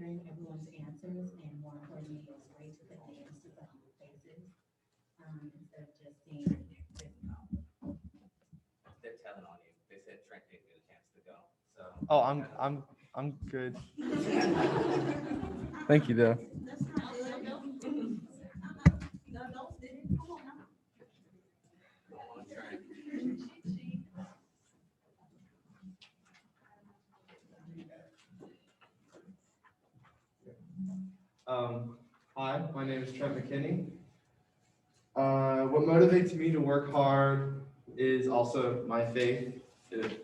hearing everyone's answers, and more importantly, it was great to put names to some faces, instead of just seeing this. They're telling on you. They said Trent didn't get a chance to go. So. Oh, I'm good. Thank you, though. Hi, my name is Trent McKinney. What motivates me to work hard is also my faith. That's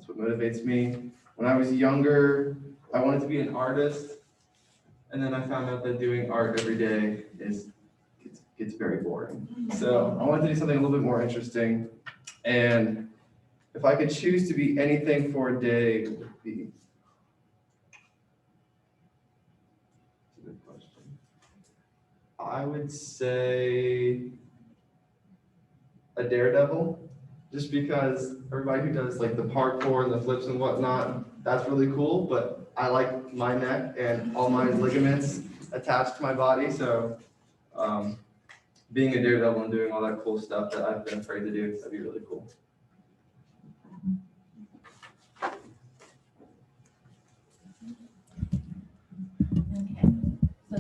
what motivates me. When I was younger, I wanted to be an artist, and then I found out that doing art every day gets very boring. So I wanted to do something a little bit more interesting, and if I could choose to be anything for a day, it would be. That's a good question. I would say a daredevil, just because everybody who does like the parkour and the flips and whatnot, that's really cool, but I like my neck and all my ligaments attached to my body, so being a daredevil and doing all that cool stuff that I've been afraid to do, that'd be really cool. Okay, so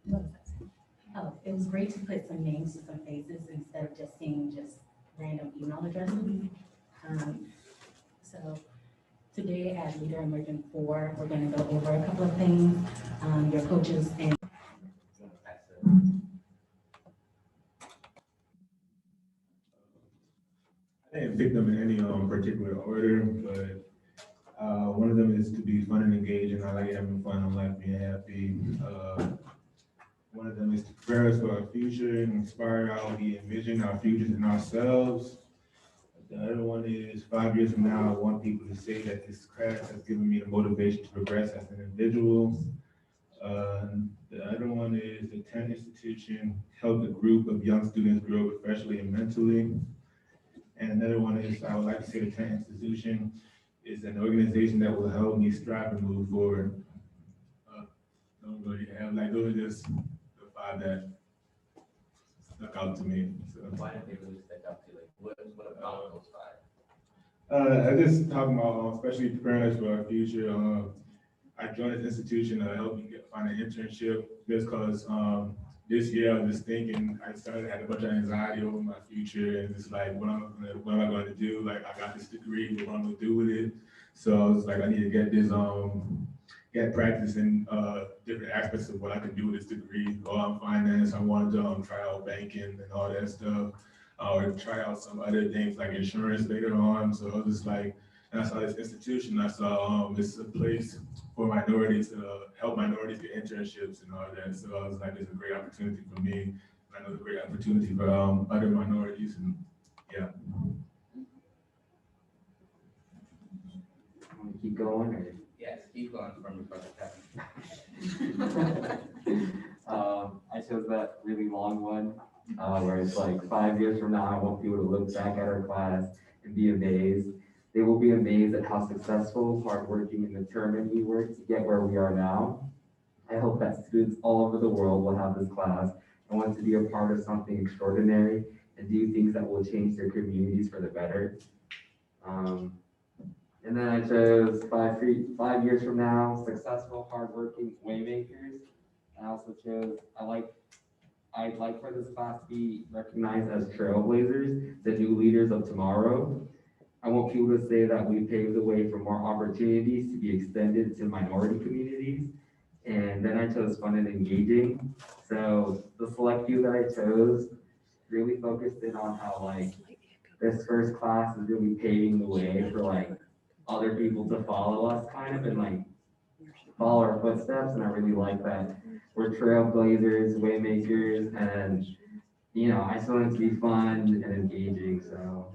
what was that? Oh, it was great to put some names to some faces instead of just seeing just random email addresses. So today at Leader Immersion 4, we're going to go over a couple of things. Your coaches and I didn't pick them in any particular order, but one of them is to be fun and engaging. I like having fun. I like being happy. One of them is to prepare us for our future and inspire how we envision our futures and ourselves. The other one is 5 years from now, I want people to say that this class has given me the motivation to progress as an individual. The other one is the 10 institution helped a group of young students grow professionally and mentally. And another one is, I would like to say the 10 institution is an organization that will help me strive and move forward. Don't really have, like, those are just the 5 that stuck out to me. So, Why did they really stick up to you? Like, what about those 5? I just talking about, especially preparing us for our future. I joined this institution to help me find an internship just because this year I was just thinking, I started had a bunch of anxiety over my future and just like, what am I going to do? Like, I got this degree, what am I going to do with it? So I was like, I need to get this, get practice in different aspects of what I can do with this degree. Go out finance, I wanted to try out banking and all that stuff. Or try out some other things like insurance later on. So I was just like, and I saw this institution, I saw it's a place for minorities to help minorities get internships and all that. So I was like, it's a great opportunity for me. And I know it's a great opportunity for other minorities, and yeah. Want to keep going, or? Yes, keep going from your brother. I chose that really long one, where it's like 5 years from now, I want people to look back at our class and be amazed. They will be amazed at how successful, hardworking, and determined we were to get where we are now. I hope that students all over the world will have this class and want to be a part of something extraordinary and do things that will change their communities for the better. And then I chose 5 years from now, successful, hardworking waymakers. I also chose, I'd like for this class to be recognized as trailblazers, the new leaders of tomorrow. I want people to say that we paved the way for more opportunities to be extended to minority communities. And then I chose fun and engaging. So the select few that I chose really focused in on how like this first class is really paving the way for like other people to follow us kind of and like follow our footsteps. And I really like that we're trailblazers, waymakers, and I still want it to be fun and engaging. So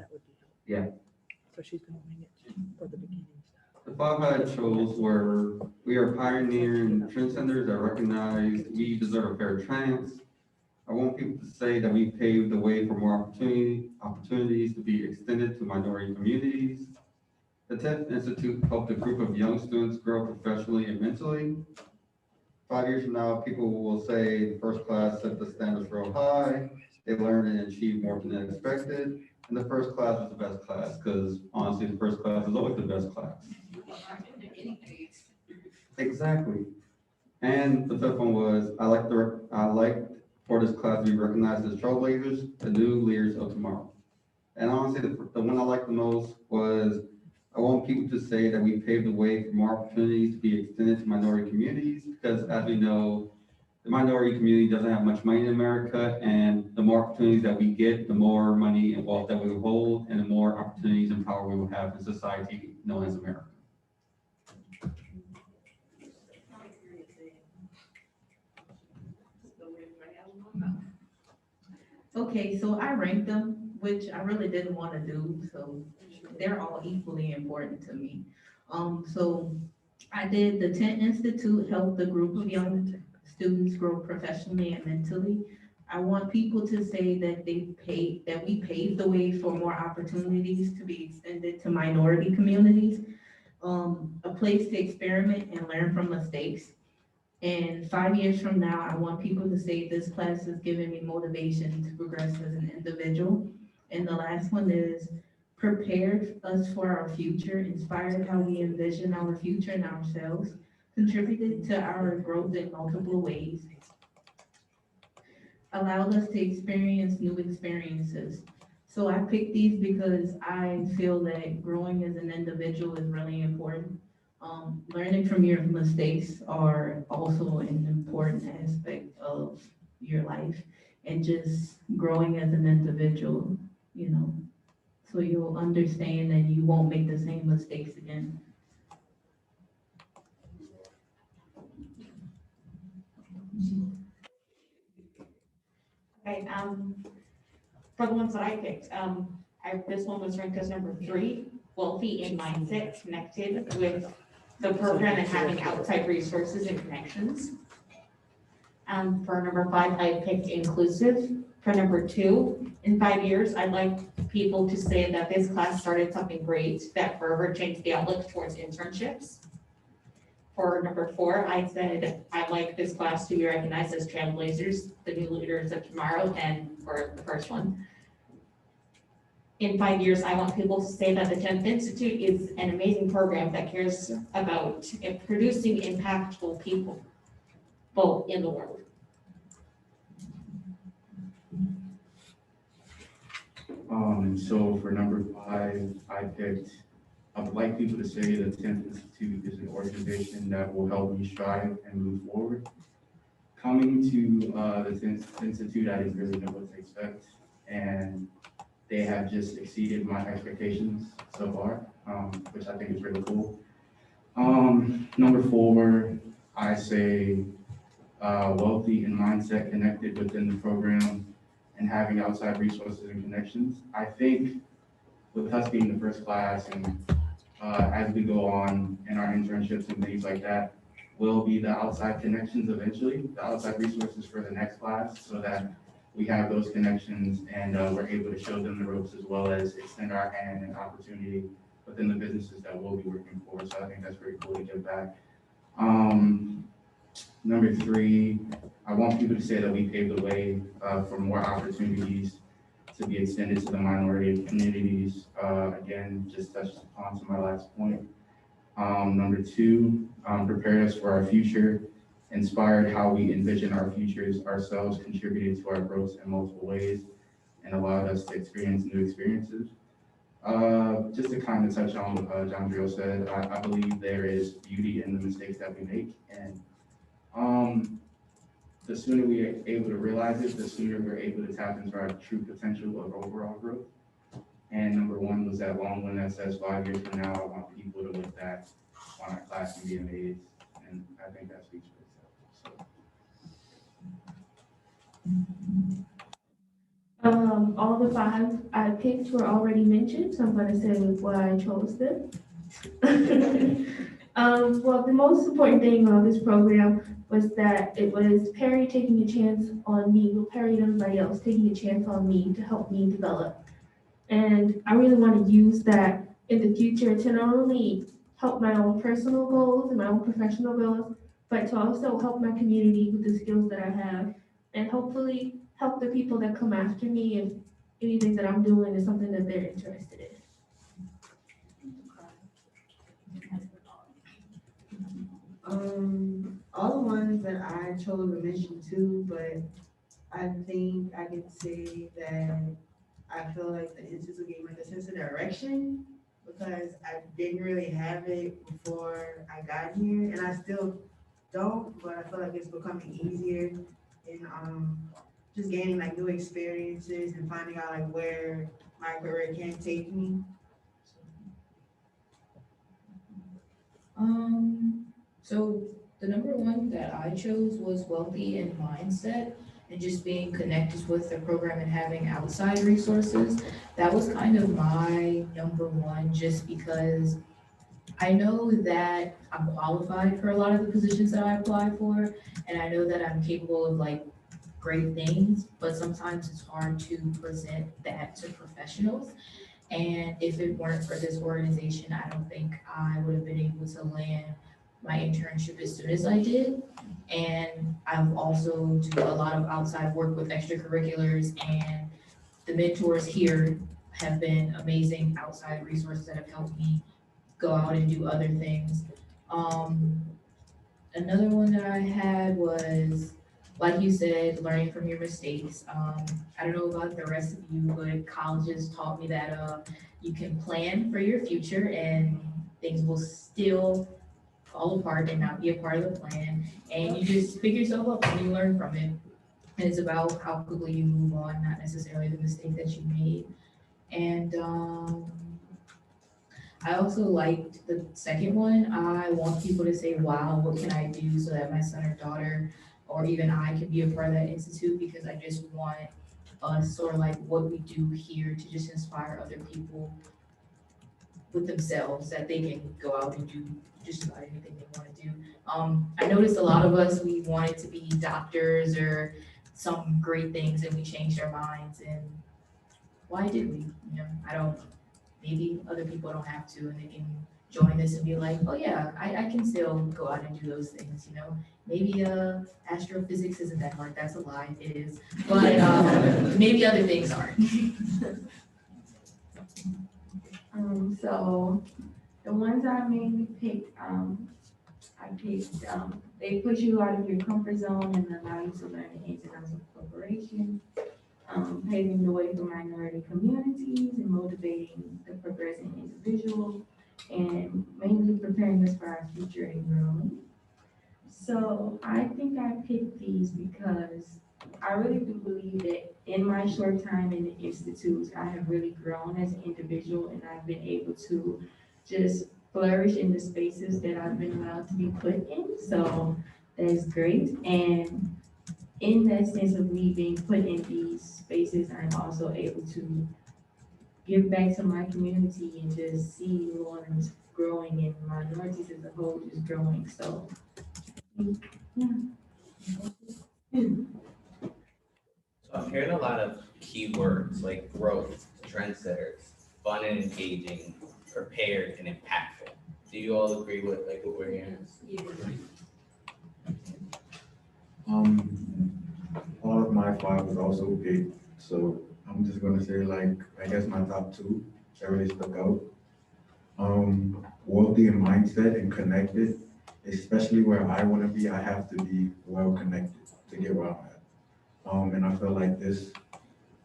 yeah. So she's gonna wing it for the beginning. The 5 I chose were, we are pioneering trendsetters that recognize we deserve a fair chance. I want people to say that we paved the way for more opportunities to be extended to minority communities. The 10th Institute helped a group of young students grow professionally and mentally. 5 years from now, people will say the first class set the standards real high. They learned and achieved more than they expected. And the first class is the best class, because honestly, the first class is always the best class. Exactly. And the fifth one was, I like for this class to be recognized as trailblazers, the new leaders of tomorrow. And honestly, the one I liked the most was, I want people to say that we paved the way for more opportunities to be extended to minority communities, because as we know, the minority community doesn't have much money in America, and the more opportunities that we get, the more money and wealth that we will hold, and the more opportunities and power we will have in society known as America. Okay, so I ranked them, which I really didn't want to do, so they're all equally important to me. So I did the Tent Institute helped a group of young students grow professionally and mentally. I want people to say that we paved the way for more opportunities to be extended to minority communities. A place to experiment and learn from mistakes. And 5 years from now, I want people to say this class has given me motivation to progress as an individual. And the last one is prepared us for our future, inspired how we envision our future and ourselves, contributed to our growth in multiple ways, allowed us to experience new experiences. So I picked these because I feel that growing as an individual is really important. Learning from your mistakes are also an important aspect of your life, and just growing as an individual, you know, so you'll understand and you won't make the same mistakes again. Okay, for the ones that I picked, this one was ranked as number 3, wealthy in mindset, connected with the program and having outside resources and connections. For number 5, I picked inclusive. For number 2, in 5 years, I'd like people to say that this class started something great that forever changed the outlook towards internships. For number 4, I said I'd like this class to be recognized as trailblazers, the new leaders of tomorrow. And for the first one, in 5 years, I want people to say that the 10th Institute is an amazing program that cares about producing impactful people, both in the world. So for number 5, I would like people to say the 10th Institute is an organization that will help me strive and move forward. Coming to the 10th Institute, I didn't really know what to expect, and they have just exceeded my expectations so far, which I think is really cool. Number 4, I say wealthy in mindset, connected within the program, and having outside resources and connections. I think with us being the first class, and as we go on in our internships and things like that, will be the outside connections eventually, the outside resources for the next class, so that we have those connections and we're able to show them the ropes, as well as extend our hand and opportunity within the businesses that we'll be working for. So I think that's pretty cool to give back. Number 3, I want people to say that we paved the way for more opportunities to be extended to the minority communities. Again, just touched upon to my last point. Number 2, prepared us for our future, inspired how we envision our futures ourselves, contributed to our growth in multiple ways, and allowed us to experience new experiences. Just to kind of touch on what John Drill said, I believe there is beauty in the mistakes that we make, and the sooner we are able to realize it, the sooner we're able to tap into our true potential of overall growth. And number 1 was that long one that says 5 years from now, I want people to look back on our class and be amazed. And I think that speaks for itself. All the 5 I picked were already mentioned, so I'm going to say why I chose them. Well, the most important thing about this program was that it was Perry taking a chance on me, well, Perry and everybody else taking a chance on me to help me develop. And I really want to use that in the future to not only help my own personal goals and my own professional goals, but to also help my community with the skills that I have and hopefully help the people that come after me if anything that I'm doing is something that they're interested in. All the ones that I chose to mention too, but I think I can say that I feel like the institute gave me like a sense of direction because I didn't really have it before I got here, and I still don't, but I feel like it's becoming easier and just gaining like new experiences and finding out like where my career can take me. So the number one that I chose was wealthy in mindset and just being connected with the program and having outside resources. That was kind of my number one, just because I know that I'm qualified for a lot of the positions that I apply for, and I know that I'm capable of like great things, but sometimes it's hard to present that to professionals. And if it weren't for this organization, I don't think I would have been able to land my internship as soon as I did. And I've also do a lot of outside work with extracurriculars, and the mentors here have been amazing outside resources that have helped me go out and do other things. Um, Another one that I had was, like you said, learning from your mistakes. I don't know about the rest of you, but colleges taught me that you can plan for your future and things will still fall apart and not be a part of the plan. And you just pick yourself up and you learn from it. And it's about how quickly you move on, not necessarily the mistake that you made. And I also liked the second one. I want people to say, wow, what can I do so that my son or daughter, or even I can be a part of that institute, because I just want us, or like what we do here, to just inspire other people with themselves, that they can go out and do just about anything they want to do. I noticed a lot of us, we wanted to be doctors or some great things, and we changed our minds. And why did we? I don't. Maybe other people don't have to, and they can join this and be like, oh yeah, I can still go out and do those things. Maybe astrophysics isn't that hard. That's a lie. It is, but maybe other things aren't. So the ones I mainly picked, they push you out of your comfort zone and allow you to learn the ins and outs of corporations, paving the way for minority communities and motivating the progressing individual, and mainly preparing us for our future and growing. So I think I picked these because I really do believe that in my short time in the Institute, I have really grown as an individual, and I've been able to just flourish in the spaces that I've been allowed to be put in. So that is great. And in that sense of me being put in these spaces, I'm also able to give back to my community and just see new ones growing and minorities as a whole just growing. So, yeah. So I'm hearing a lot of keywords like growth, trendsetters, fun and engaging, prepared and impactful. Do you all agree with like what we're hearing? All of my five was also big, so I'm just gonna say like, I guess my top two that really stuck out. Wealthy in mindset and connected, especially where I wanna be, I have to be well connected to get where I'm at. And I feel like this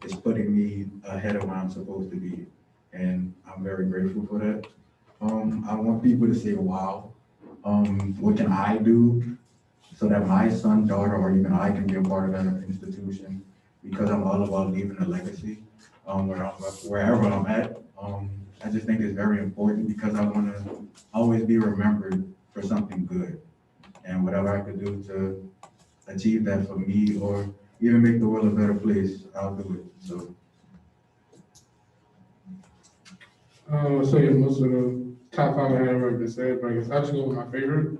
is putting me ahead of where I'm supposed to be, and I'm very grateful for that. I want people to say, wow, what can I do so that my son, daughter, or even I can be a part of that institution, because I'm all about leaving a legacy wherever I'm at. I just think it's very important because I want to always be remembered for something good, and whatever I could do to achieve that for me or even make the world a better place, I'll do it. So. So yeah, most of the top five I had already been said, but I guess I'll just go with my favorite.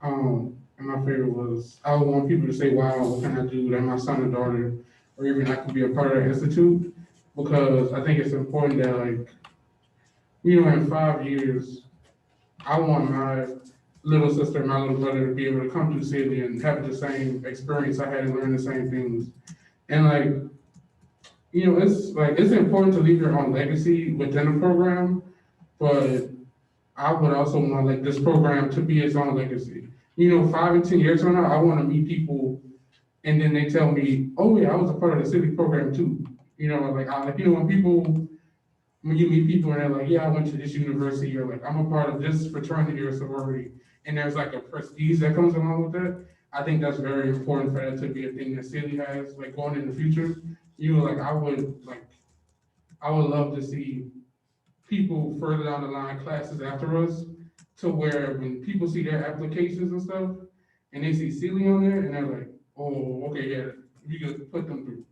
And my favorite was, I would want people to say, wow, what can I do that my son or daughter, or even I could be a part of the institute? Because I think it's important that like, in 5 years, I want my little sister and my little brother to be able to come to City and have the same experience I had and learn the same things. And it's important to leave your own legacy within the program, but I would also want this program to be its own legacy. 5 and 10 years from now, I want to meet people and then they tell me, oh yeah, I was a part of the City program too. When you meet people and they're like, yeah, I went to this university, or like, I'm a part of this fraternity or sorority, and there's like a prestige that comes along with that. I think that's very important for that to be a thing that City has, going in the future. I would love to see people further down the line, classes after us, to where when people see their applications and stuff, and they see Celie on there, and they're like, oh, okay, yeah, we could put them through.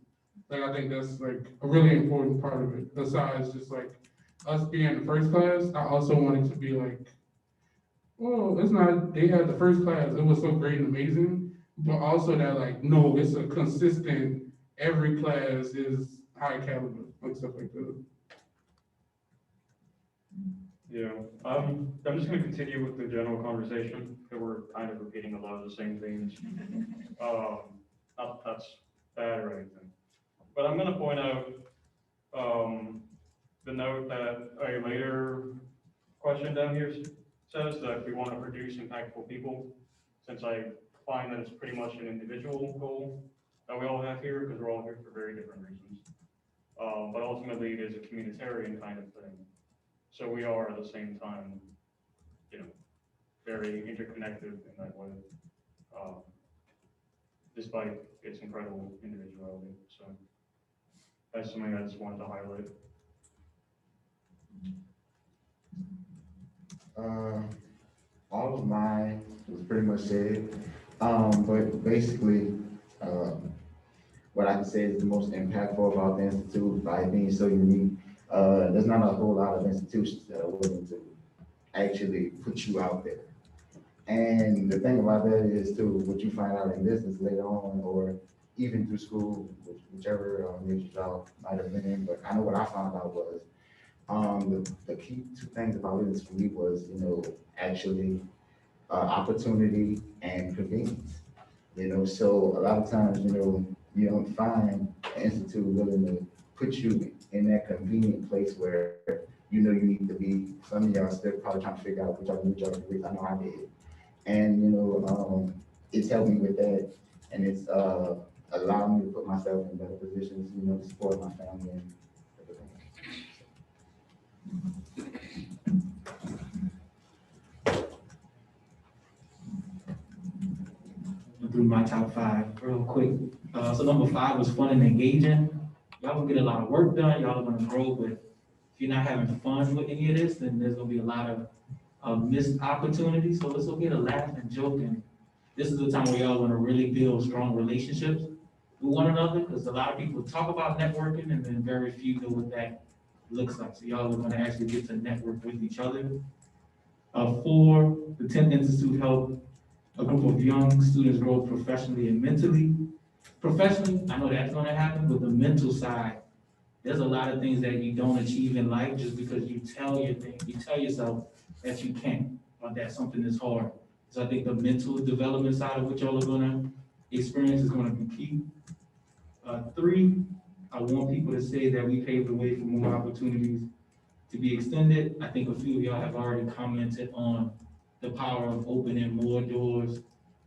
I think that's a really important part of it. Besides just us being in the first class, I also want it to be well, it's not, they had the first class, it was so great and amazing, but also that no, it's a consistent, every class is high caliber, stuff like that. Yeah, I'm just gonna continue with the general conversation, because we're kind of repeating a lot of the same things. Not that's bad or anything. But I'm gonna point out, the note that a later question down here says that we want to produce impactful people, since I find that it's pretty much an individual goal that we all have here, because we're all here for very different reasons. But ultimately, it is a communitarian kind of thing. So we are at the same time, very interconnected in that way, despite its incredible individuality. So that's something I just wanted to highlight. All of mine was pretty much said, but basically, what I can say is the most impactful about the Institute, by being so unique. There's not a whole lot of institutions that are willing to actually put you out there. And the thing about that is too, what you find out in business later on, or even through school, whichever major y'all might have been in, but I know what I found out was, the key two things about it for me was, actually, opportunity and convenience. So a lot of times, you don't find an institute willing to put you in that convenient place where, you need to be. Some of y'all still probably trying to figure out which other new job you I know I did. And, it's helped me with that. And it's, allowed me to put myself in better positions, to support my family and everything. Through my top 5 real quick. So number 5 was fun and engaging. Y'all gonna get a lot of work done, y'all are gonna grow, but if you're not having fun with any of this, then there's gonna be a lot of missed opportunities. So let's go get a laugh and joke, and this is the time where y'all wanna really build strong relationships with one another, because a lot of people talk about networking and then very few know what that looks like. So y'all are gonna actually get to network with each other. 4, the 10th Institute helped a group of young students grow professionally and mentally. Professionally, I know that's gonna happen, but the mental side, there's a lot of things that you don't achieve in life just because you tell yourself that you can't, or that something is hard. So I think the mental development side of what y'all are gonna experience is gonna be key. 3, I want people to say that we paved the way for more opportunities to be extended. I think a few of y'all have already commented on the power of opening more doors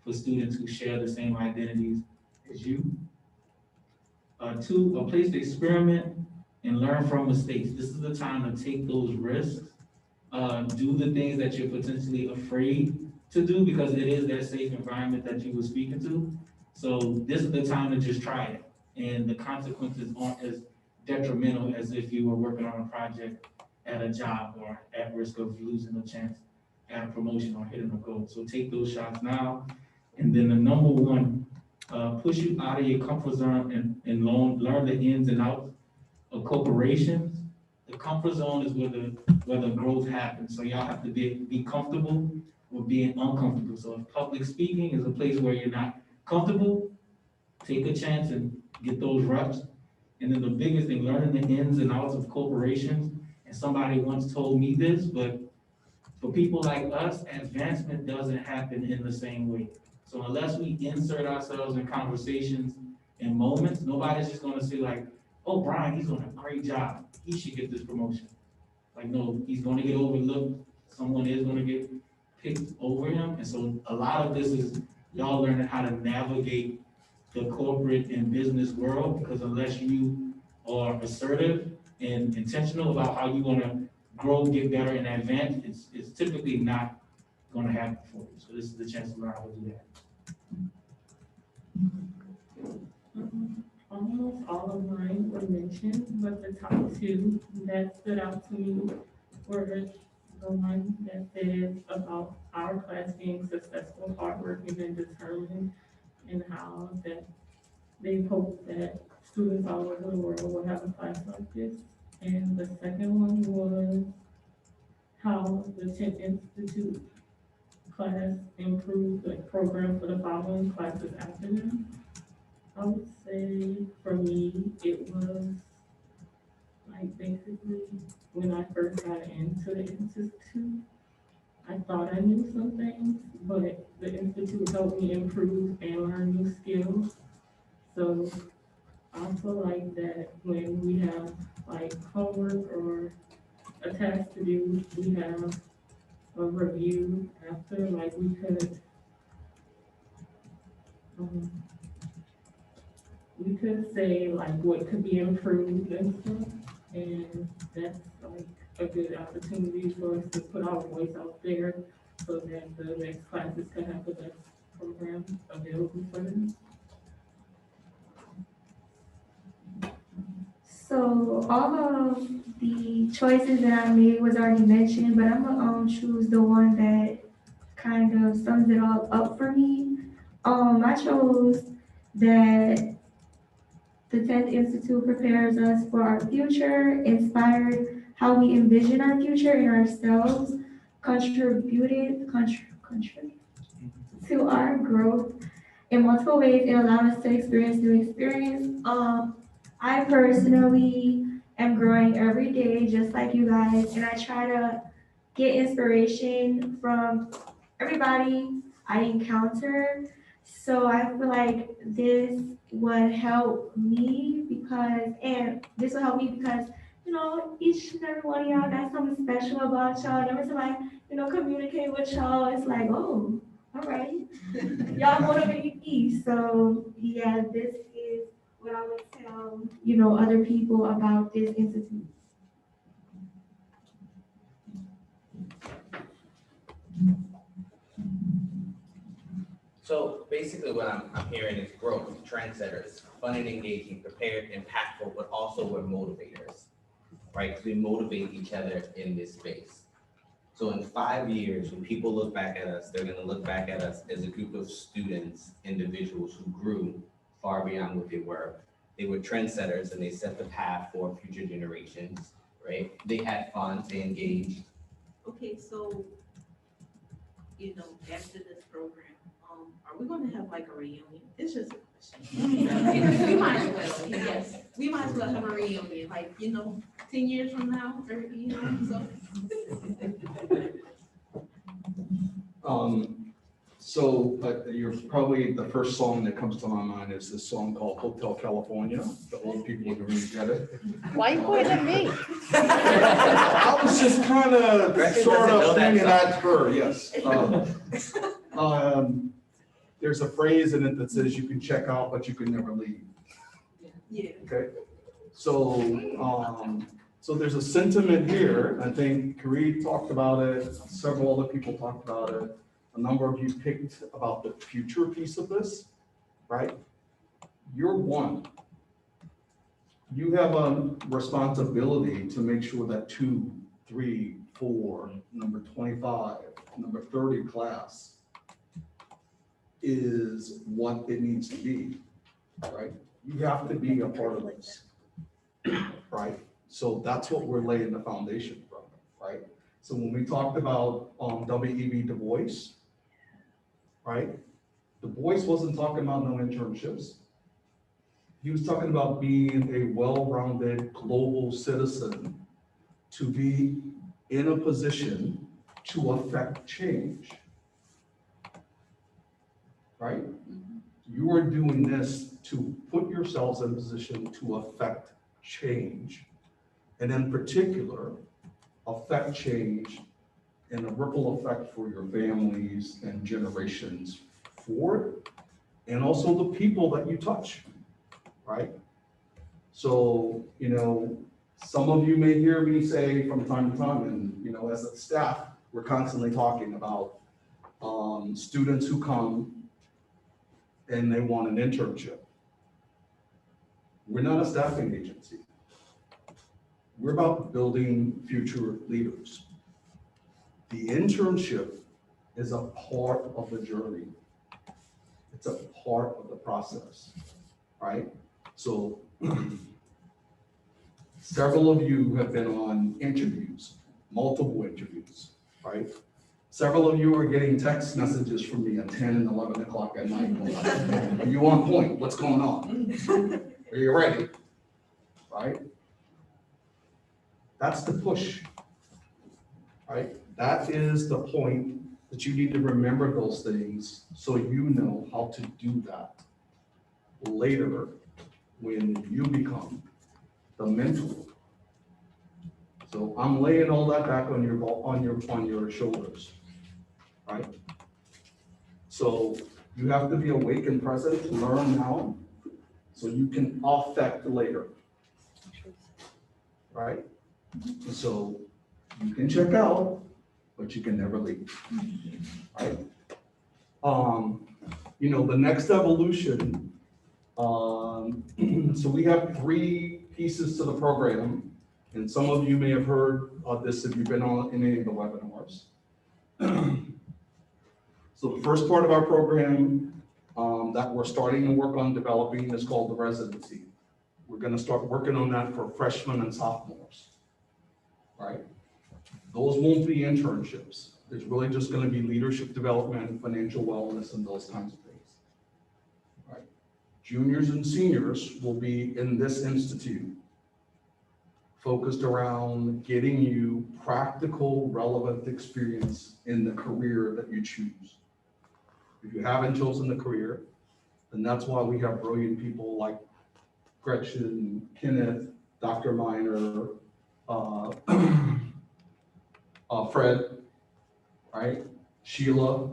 for students who share the same identities as you. 2, a place to experiment and learn from mistakes. This is the time to take those risks, do the things that you're potentially afraid to do, because it is that safe environment that you were speaking to. So this is the time to just try it, and the consequences aren't as detrimental as if you were working on a project at a job or at risk of losing a chance at a promotion or hitting a goal. So take those shots now. And then the number 1, push you out of your comfort zone and learn the ins and outs of corporations. The comfort zone is where the growth happens. So y'all have to be comfortable with being uncomfortable. So if public speaking is a place where you're not comfortable, take a chance and get those reps. And then the biggest thing, learning the ins and outs of corporations And somebody once told me this, but for people like us, advancement doesn't happen in the same way. So unless we insert ourselves in conversations and moments, nobody's just gonna say like, oh, Brian, he's doing a great job. He should get this promotion. Like, no, he's gonna get overlooked. Someone is gonna get picked over him. And so a lot of this is y'all learning how to navigate the corporate and business world, because unless you are assertive and intentional about how you wanna grow, get better, and advance, it's typically not gonna happen for you. So this is the chance to learn how to do that. Almost all of mine were mentioned, but the top two that stood out to me were the one that says about our class being successful, hardworking, and determined, and how that they hope that students all over the world will have a class like this. And the second one was how the 10th Institute class improved the program for the following classes after them. I would say for me, it was like basically when I first got into the Institute, I thought I knew some things, but the Institute helped me improve and learn new skills. So I feel like that when we have like homework or a task to do, we have a review after, like we could say like what could be improved and stuff, and that's like a good opportunity for us to put our voice out there so that the next classes can have the best program available for them. So all of the choices that I made was already mentioned, but I'm gonna choose the one that kind of sums it all up for me. I chose that the 10th Institute prepares us for our future, inspired how we envision our future in ourselves, contributed to our growth in multiple ways. It allowed us to experience new experience. I personally am growing every day, just like you guys, and I try to get inspiration from everybody I encounter. So I feel like this would help me and this will help me because, each and every one of y'all got something special about y'all. And every time I, communicate with y'all, it's like, oh, all right. Y'all motivate me. So yeah, this is what I would tell, other people about this institute. So basically what I'm hearing is growth, trendsetters, fun and engaging, prepared, impactful, but also we're motivators, right? Because we motivate each other in this space. So in 5 years, when people look back at us, they're gonna look back at us as a group of students, individuals who grew far beyond what they were. They were trendsetters and they set the path for future generations, right? They had fun, they engaged. Okay, so, after this program, are we gonna have like a reunion? It's just a question. We might as well, yes, we might as well have a reunion, like, 10 years from now, or, so. You're probably, the first song that comes to my mind is this song called Hotel California. The old people would really get it. Why you pointing at me? I was just kind of sort of thinking at her, yes. There's a phrase in it that says you can check out, but you can never leave. Yeah. Okay, so there's a sentiment here. I think Kareem talked about it, several other people talked about it. A number of you picked about the future piece of this, right? You're one. You have a responsibility to make sure that 2, 3, 4, number 25, number 30 class is what it needs to be, right? You have to be a part of this, right? So that's what we're laying the foundation from, right? So when we talked about W.E.B. Du Bois, right? Du Bois wasn't talking about no internships. He was talking about being a well-rounded global citizen to be in a position to affect change. Right? You are doing this to put yourselves in a position to affect change. And in particular, affect change and a ripple effect for your families and generations forward, and also the people that you touch, right? So, you know, some of you may hear me say from time to time, and, you know, as a staff, we're constantly talking about students who come and they want an internship. We're not a staffing agency. We're about building future leaders. The internship is a part of the journey. It's a part of the process, right? So several of you have been on interviews, multiple interviews, right? Several of you are getting text messages from me at 10 and 11 o'clock at night. Are you on point? What's going on? Are you ready? Right? That's the push, right? That is the point that you need to remember those things so you know how to do that later when you become the mentor. So I'm laying all that back on your shoulders, right? So you have to be awake and present, learn now, so you can affect later, right? So you can check out, but you can never leave, right? You know, the next evolution, so we have 3 pieces to the program, and some of you may have heard of this if you've been on in any of the webinars. So the first part of our program that we're starting to work on developing is called the residency. We're gonna start working on that for freshmen and sophomores, right? Those won't be internships. It's really just gonna be leadership development, financial wellness, and those kinds of things, right? Juniors and seniors will be in this institute, focused around getting you practical, relevant experience in the career that you choose. If you haven't chosen the career, then that's why we have brilliant people like Gretchen, Kenneth, Dr. Miner, Fred, right? Sheila.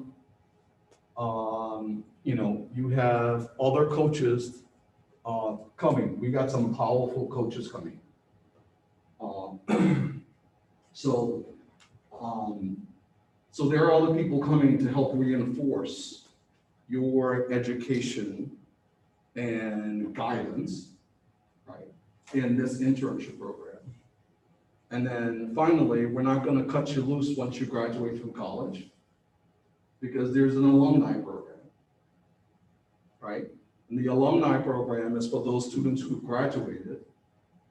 You know, you have other coaches coming. We got some powerful coaches coming. So there are other people coming to help reinforce your education and guidance, right, in this internship program. And then finally, we're not going to cut you loose once you graduate from college, because there's an alumni program, right? And the alumni program is for those students who graduated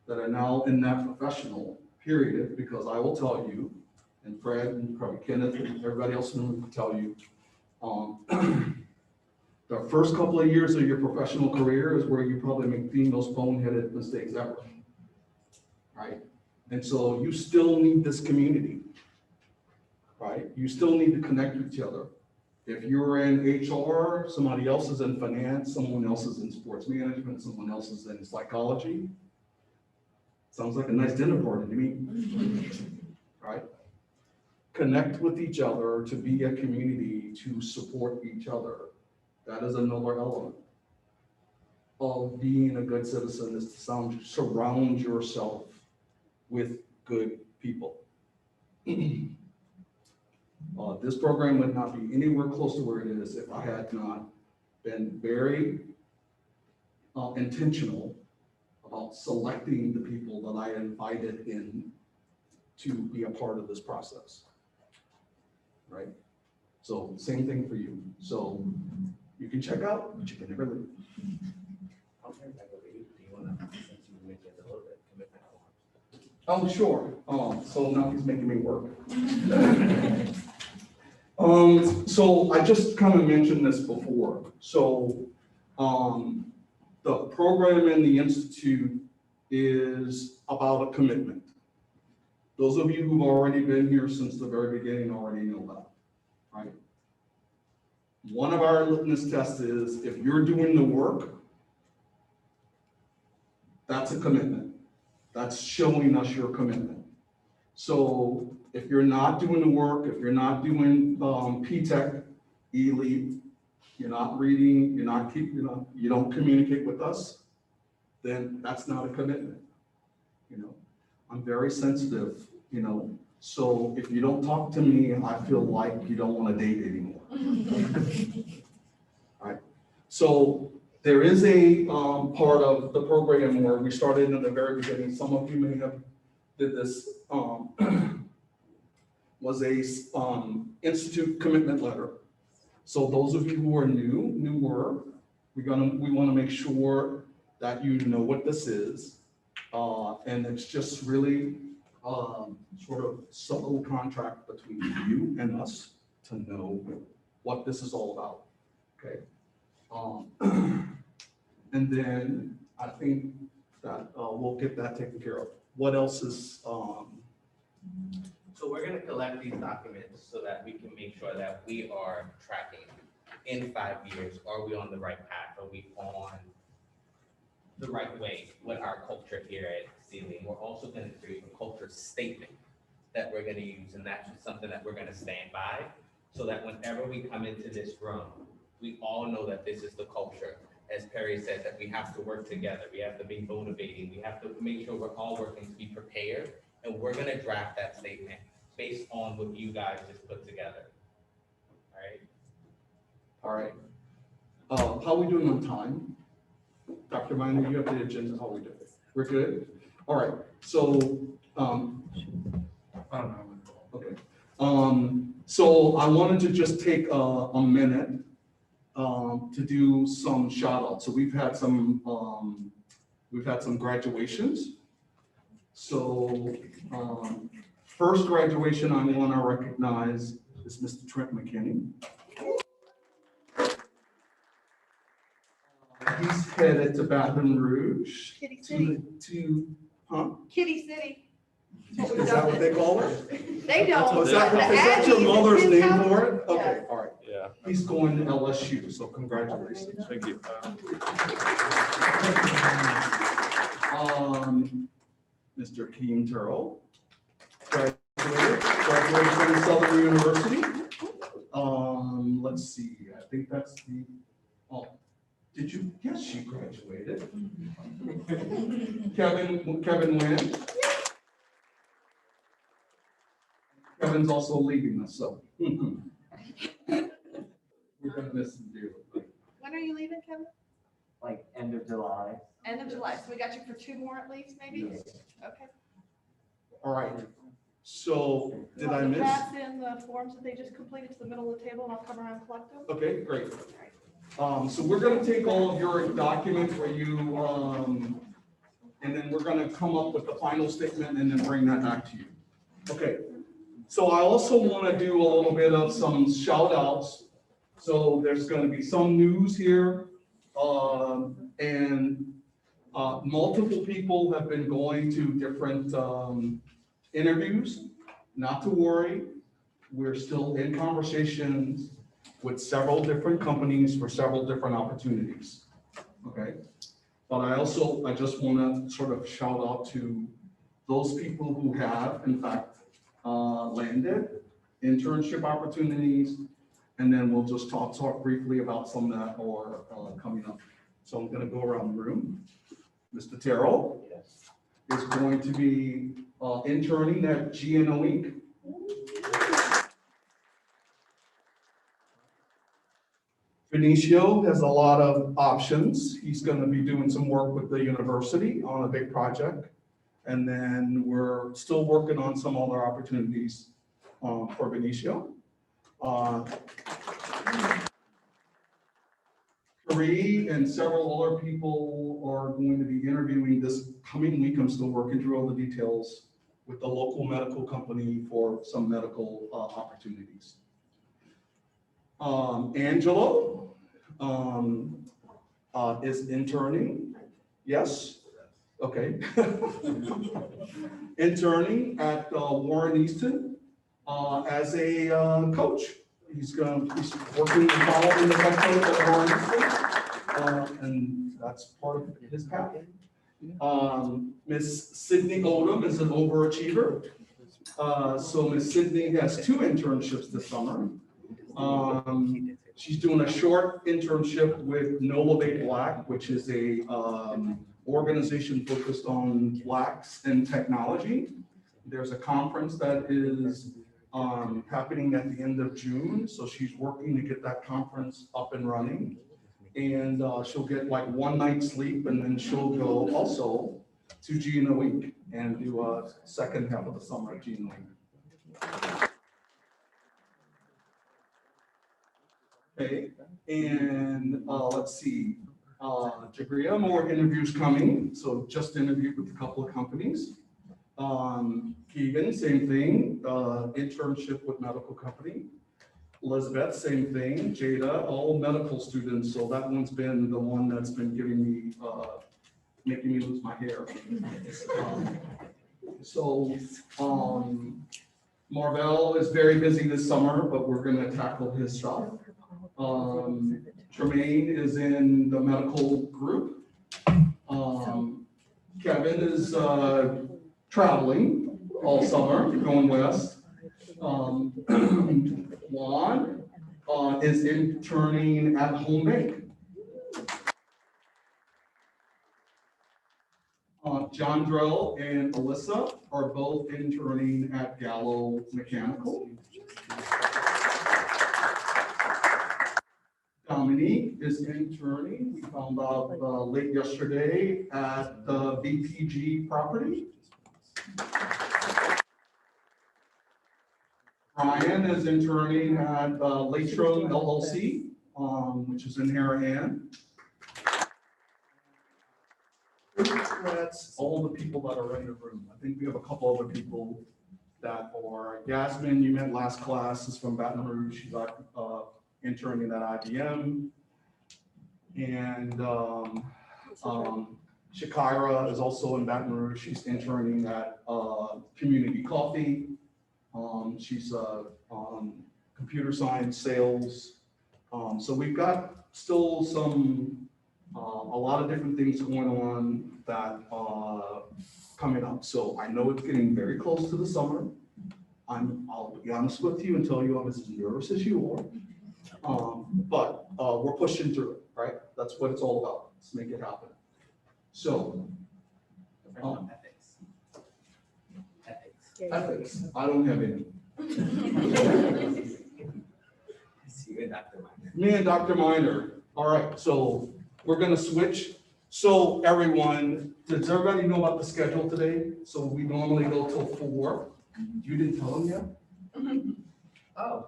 that are now in that professional period, because I will tell you, and Fred and probably Kenneth and everybody else in the room will tell you, the first couple of years of your professional career is where you probably make the most boneheaded mistakes ever, right? And so you still need this community, right? You still need to connect with each other. If you're in HR, somebody else is in finance, someone else is in sports management, someone else is in psychology. Sounds like a nice dinner party to me, right? Connect with each other to be a community, to support each other. That is another element of being a good citizen, is to surround yourself with good people. This program would not be anywhere close to where it is if I had not been very intentional about selecting the people that I invited in to be a part of this process, right? So same thing for you. So you can check out, but you can never leave. I'll turn it back over to you. Do you want to, since you mentioned a little bit, commitment? Oh, sure. So now he's making me work. So I just kind of mentioned this before. So the program in the Institute is about a commitment. Those of you who've already been here since the very beginning already know that, right? One of our litmus tests is if you're doing the work, that's a commitment. That's showing us your commitment. So if you're not doing the work, if you're not doing P-TECH, ELEAD, you're not reading, you don't communicate with us, then that's not a commitment. I'm very sensitive, so if you don't talk to me, I feel like you don't want to date anymore. All right. So there is a part of the program where we started in the very beginning. Some of you may have did this, was a institute commitment letter. So those of you who are newer, we want to make sure that you know what this is. And it's just really sort of subtle contract between you and us to know what this is all about, okay? And then I think that we'll get that taken care of. What else is? So we're gonna collect these documents so that we can make sure that we are tracking in 5 years. Are we on the right path? Are we on the right way with our culture here at Sealing? We're also gonna create a culture statement that we're gonna use, and that's something that we're gonna stand by, so that whenever we come into this room, we all know that this is the culture. As Perry said, that we have to work together, we have to be motivating, we have to make sure we're all working to be prepared, and we're gonna draft that statement based on what you guys just put together. All right. How are we doing on time? Dr. Minor, you have the agenda. How are we doing? We're good? All right. So, okay. So I wanted to just take a minute to do some shout outs. So we've had some graduations. So first graduation I want to recognize is Mr. Trent McKinney. He's headed to Baton Rouge. Kitty City. Huh? Kitty City. Is that what they call it? They don't. Oh, is that your mother's name for it? Okay, all right. Yeah. He's going to LSU, so congratulations. Thank you. Mr. Keem Turrell, graduated from Southern University. Let's see, I think that's the, did you? Yes, you graduated. Kevin Wynn. Kevin's also leaving us, so. We're gonna miss him dearly. When are you leaving, Kevin? Like end of July. End of July, so we got you for 2 more at least, maybe? Okay. All right, so did I Want to miss? pass in the forms that they just completed to the middle of the table and I'll come around and collect them? Okay, great. So we're gonna take all of your documents for you, and then we're gonna come up with the final statement and then bring that back to you. Okay, so I also wanna do a little bit of some shout outs. So there's gonna be some news here, and multiple people have been going to different interviews. Not to worry, we're still in conversations with several different companies for several different opportunities, okay? But I just want to sort of shout out to those people who have, in fact, landed internship opportunities, and then we'll just talk briefly about some that are coming up. So I'm going to go around the room. Mr. Terrell is going to be interning at GNO Inc. Benicio has a lot of options. He's going to be doing some work with the university on a big project. And then we're still working on some other opportunities for Benicio. Marie and several other people are going to be interviewing this coming week. I'm still working through all the details with the local medical company for some medical opportunities. Angelo is interning, yes. Okay. Interning at Warren Easton as a coach. He's working and following the head coach at Warren Easton, and that's part of his path. Miss Sydney Oldham is an overachiever. So Miss Sydney has 2 internships this summer. She's doing a short internship with Novate Black, which is a organization focused on Blacks and technology. There's a conference that is happening at the end of June, so she's working to get that conference up and running. And she'll get like 1 night's sleep, and then she'll go also to Gina Week and do a second half of the summer at Gina Week. Okay, and let's see, Jabria, more interviews coming, so just interviewed with a couple of companies. Keegan, same thing, internship with medical company. Elizabeth, same thing. Jada, all medical students, so that one's been the one that's been giving me, making me lose my hair. Marvell is very busy this summer, but we're gonna tackle his stuff. Tremaine is in the medical group. Kevin is traveling all summer, going west. Juan is interning at Home Bank. John Drell and Alyssa are both interning at Gallo Mechanical. Dominique is interning, we found out late yesterday, at the BPG property. Ryan is interning at Latro LLC, which is in Harahan. That's all the people that are in the room. I think we have a couple other people that are, Yasmin, you met last class, is from Baton Rouge. She's interning at IBM. And Shakira is also in Baton Rouge. She's interning at Community Coffee. She's computer science sales. So we've got still some, a lot of different things going on that are coming up. So I know it's getting very close to the summer. I'll be honest with you and tell you I'm as nervous as you are. But we're pushing through it, right? That's what it's all about. Let's make it happen. So. Ethics. I don't have any. Me and Dr. Miner. All right, so we're gonna switch. So everyone, does everybody know about the schedule today? So we normally go till 4. You didn't tell them yet? Oh,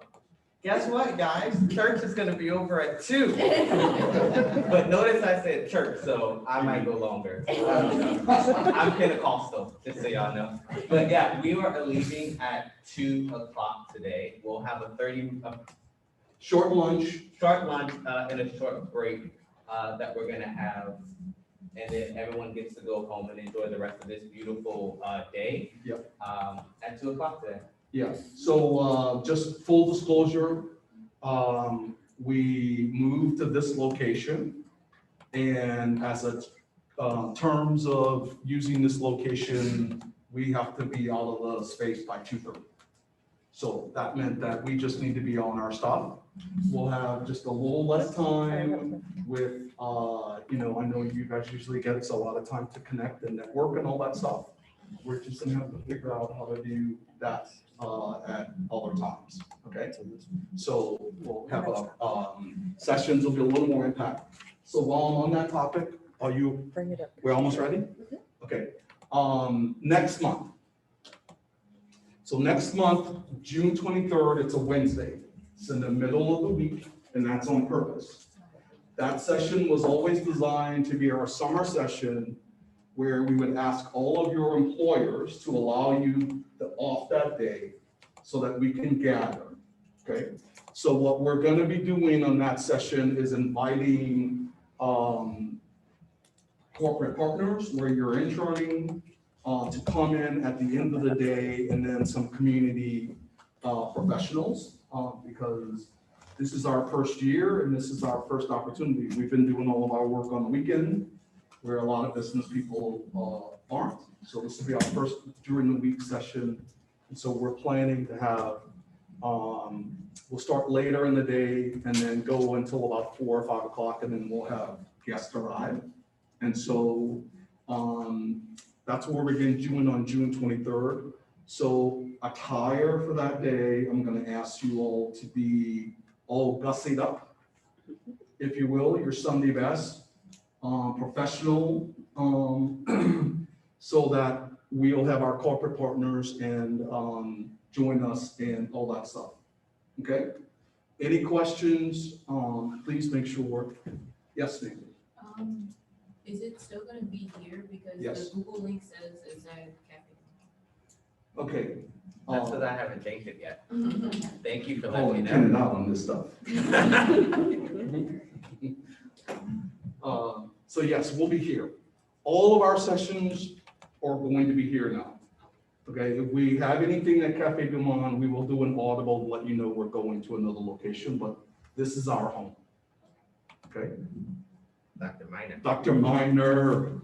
guess what, guys? Church is gonna be over at 2. But notice I said church, so I might go longer. I'm Pentecostal, just so y'all know. But yeah, we are leaving at 2 o'clock today. We'll have a short lunch, and a short break that we're gonna have. And then everyone gets to go home and enjoy the rest of this beautiful day. Yep. At 2 o'clock today. Yeah, so just full disclosure, we moved to this location. And as a terms of using this location, we have to be out of the space by 2:30. So that meant that we just need to be on our stuff. We'll have just a little less time with, I know you guys usually get a lot of time to connect and network and all that stuff. We're just gonna have to figure out how to do that at other times, okay? So we'll have sessions will be a little more impact. So while I'm on that topic, we're almost ready? Okay, next month. So next month, June 23rd, it's a Wednesday. It's in the middle of the week, and that's on purpose. That session was always designed to be our summer session where we would ask all of your employers to allow you off that day so that we can gather, okay? So what we're gonna be doing on that session is inviting corporate partners where you're interning to come in at the end of the day, and then some community professionals, because this is our first year and this is our first opportunity. We've been doing all of our work on the weekend where a lot of business people aren't. So this will be our first during the week session. And so we're planning to have, we'll start later in the day and then go until about 4 or 5 o'clock, and then we'll have guests arrive. And so that's what we're going to do on June 23rd. So attire for that day, I'm going to ask you all to be all gussied up, if you will, your Sunday best, professional, so that we'll have our corporate partners and join us and all that stuff. Okay? Any questions? Please make sure. Yes, Nancy. Is it still gonna be here? Because Yes. the Google link says it's at cafe. Okay. That's because I haven't changed it yet. Thank you for Oh, letting and me pin it know. out on this stuff. So yes, we'll be here. All of our sessions are going to be here now. Okay, if we have anything at Cafe Du Monde, we will do an audible to let you know we're going to another location, but this is our home. Okay, Dr. Minor. Dr. Minor.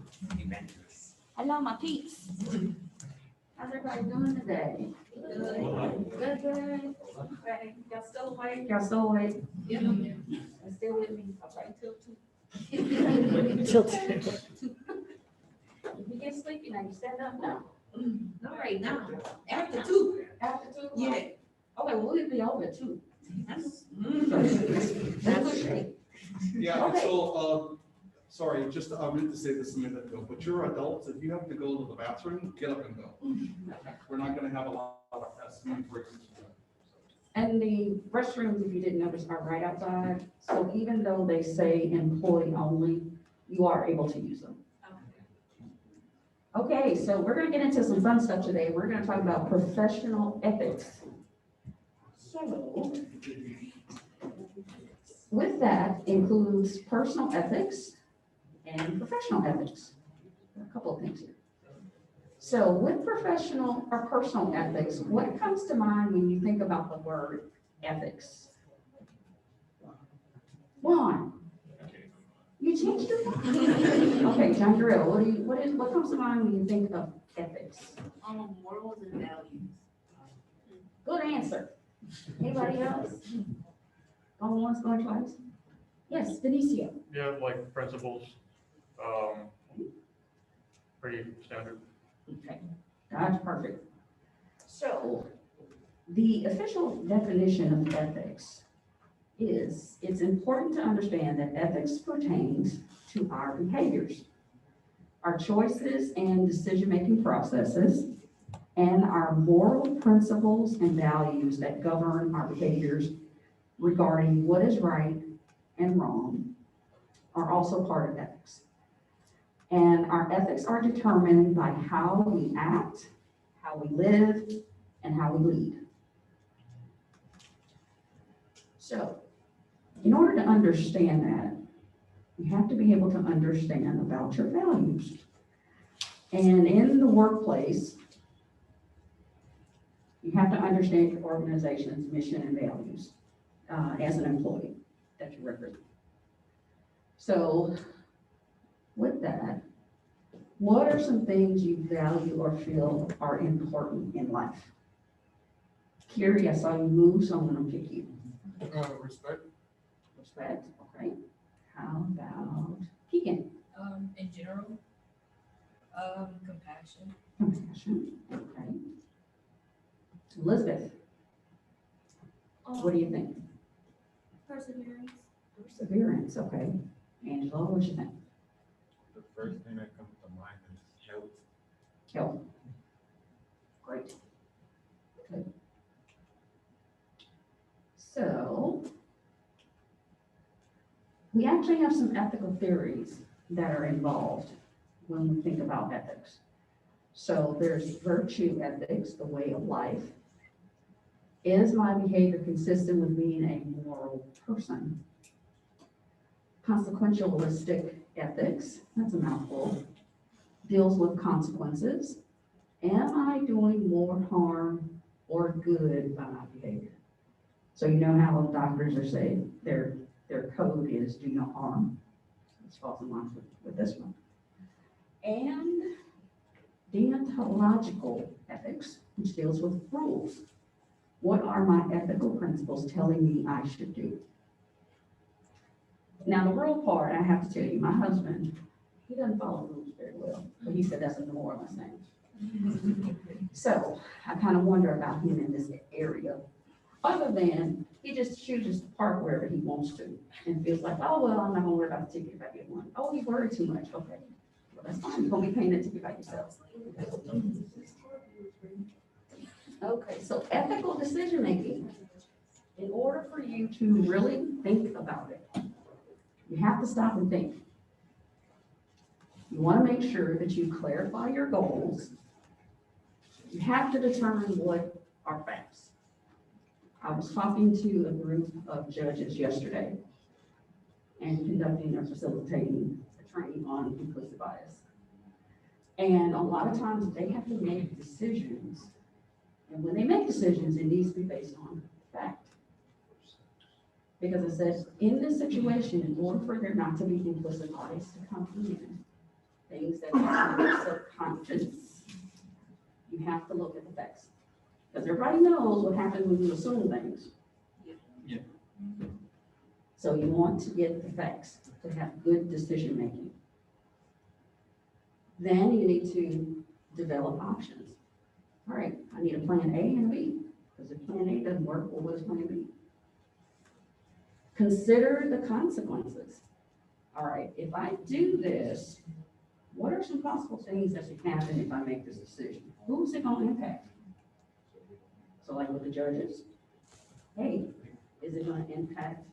Hello, my peeps. How's everybody doing today? Good, good. Okay, y'all still awake? Y'all still awake? Yeah. And still with me? Okay, till 2. Till If you get sleepy now, you stand up now. Not right now, after 2. After 2? Yeah. Okay, well, we'll be over at 2. That's That's okay. Yeah, and Okay. so, sorry, just, I meant to say this a minute ago, but you're adults, if you have to go to the bathroom, get up and go. We're not gonna have a lot of testimony breaks. And the restrooms, if you didn't notice, are right outside. So even though they say employee only, you are able to use them. Okay, so we're gonna get into some fun stuff today. We're gonna talk about professional ethics. So, with that includes personal ethics and professional ethics. A couple of things here. So with professional or personal ethics, what comes to mind when you think about the word ethics? Juan, you changed your mind. Okay, John Drill, what comes to mind when you think of ethics? Morals and values. Good answer. Anybody else? Going once, going twice? Yes, Benicio. Yeah, like principles, pretty standard. Okay, that's perfect. So, the official definition of ethics is, it's important to understand that ethics pertains to our behaviors, our choices and decision-making processes, and our moral principles and values that govern our behaviors regarding what is right and wrong are also part of ethics. And our ethics are determined by how we act, how we live, and how we lead. So, in order to understand that, you have to be able to understand about your values. And in the workplace, you have to understand your organization's mission and values as an employee that you represent. So, with that, what are some things you value or feel are important in life? Carrie, I saw you move, so I'm gonna pick you. Respect. Respect, okay. How about Keegan? In general, compassion. Compassion, okay. Elizabeth, what do you think? Perseverance. Perseverance, okay. Angela, what do you think? The first thing that comes to mind is health. Health. Great. Good. So, we actually have some ethical theories that are involved when we think about ethics. So there's virtue ethics, the way of life. Is my behavior consistent with being a moral person? Consequentialistic ethics, that's a mouthful, deals with consequences. Am I doing more harm or good by my behavior? So you know how doctors are saying their code is do no harm. This falls in line with this one. And deontological ethics, which deals with rules. What are my ethical principles telling me I should do? Now, the rule part, I have to tell you, my husband, he doesn't follow rules very well, but he said that's a demoralizing thing. So I kind of wonder about him in this area. Other than he just chooses to park wherever he wants to and feels like, oh, well, I'm not gonna worry about the ticket if I get one. Oh, he worried too much. Okay, well, that's fine. You're gonna be paying that ticket by yourself. Okay, so ethical decision making. In order for you to really think about it, you have to stop and think. You want to make sure that you clarify your goals. You have to determine what are facts. I was talking to a group of judges yesterday and conducting or facilitating a training on implicit bias. And a lot of times they have to make decisions. And when they make decisions, it needs to be based on fact. Because it says, in this situation, in order for there not to be implicit bias to come in, things that are in your subconscious, you have to look at the facts. Because everybody knows what happens when you assume things. Yeah. So you want to get the facts to have good decision making. Then you need to develop options. All right, I need a plan A and B, because if plan A doesn't work, well, what is plan B? Consider the consequences. All right, if I do this, what are some possible things that could happen if I make this decision? Who's it going to impact? So like with the judges, hey, is it going to impact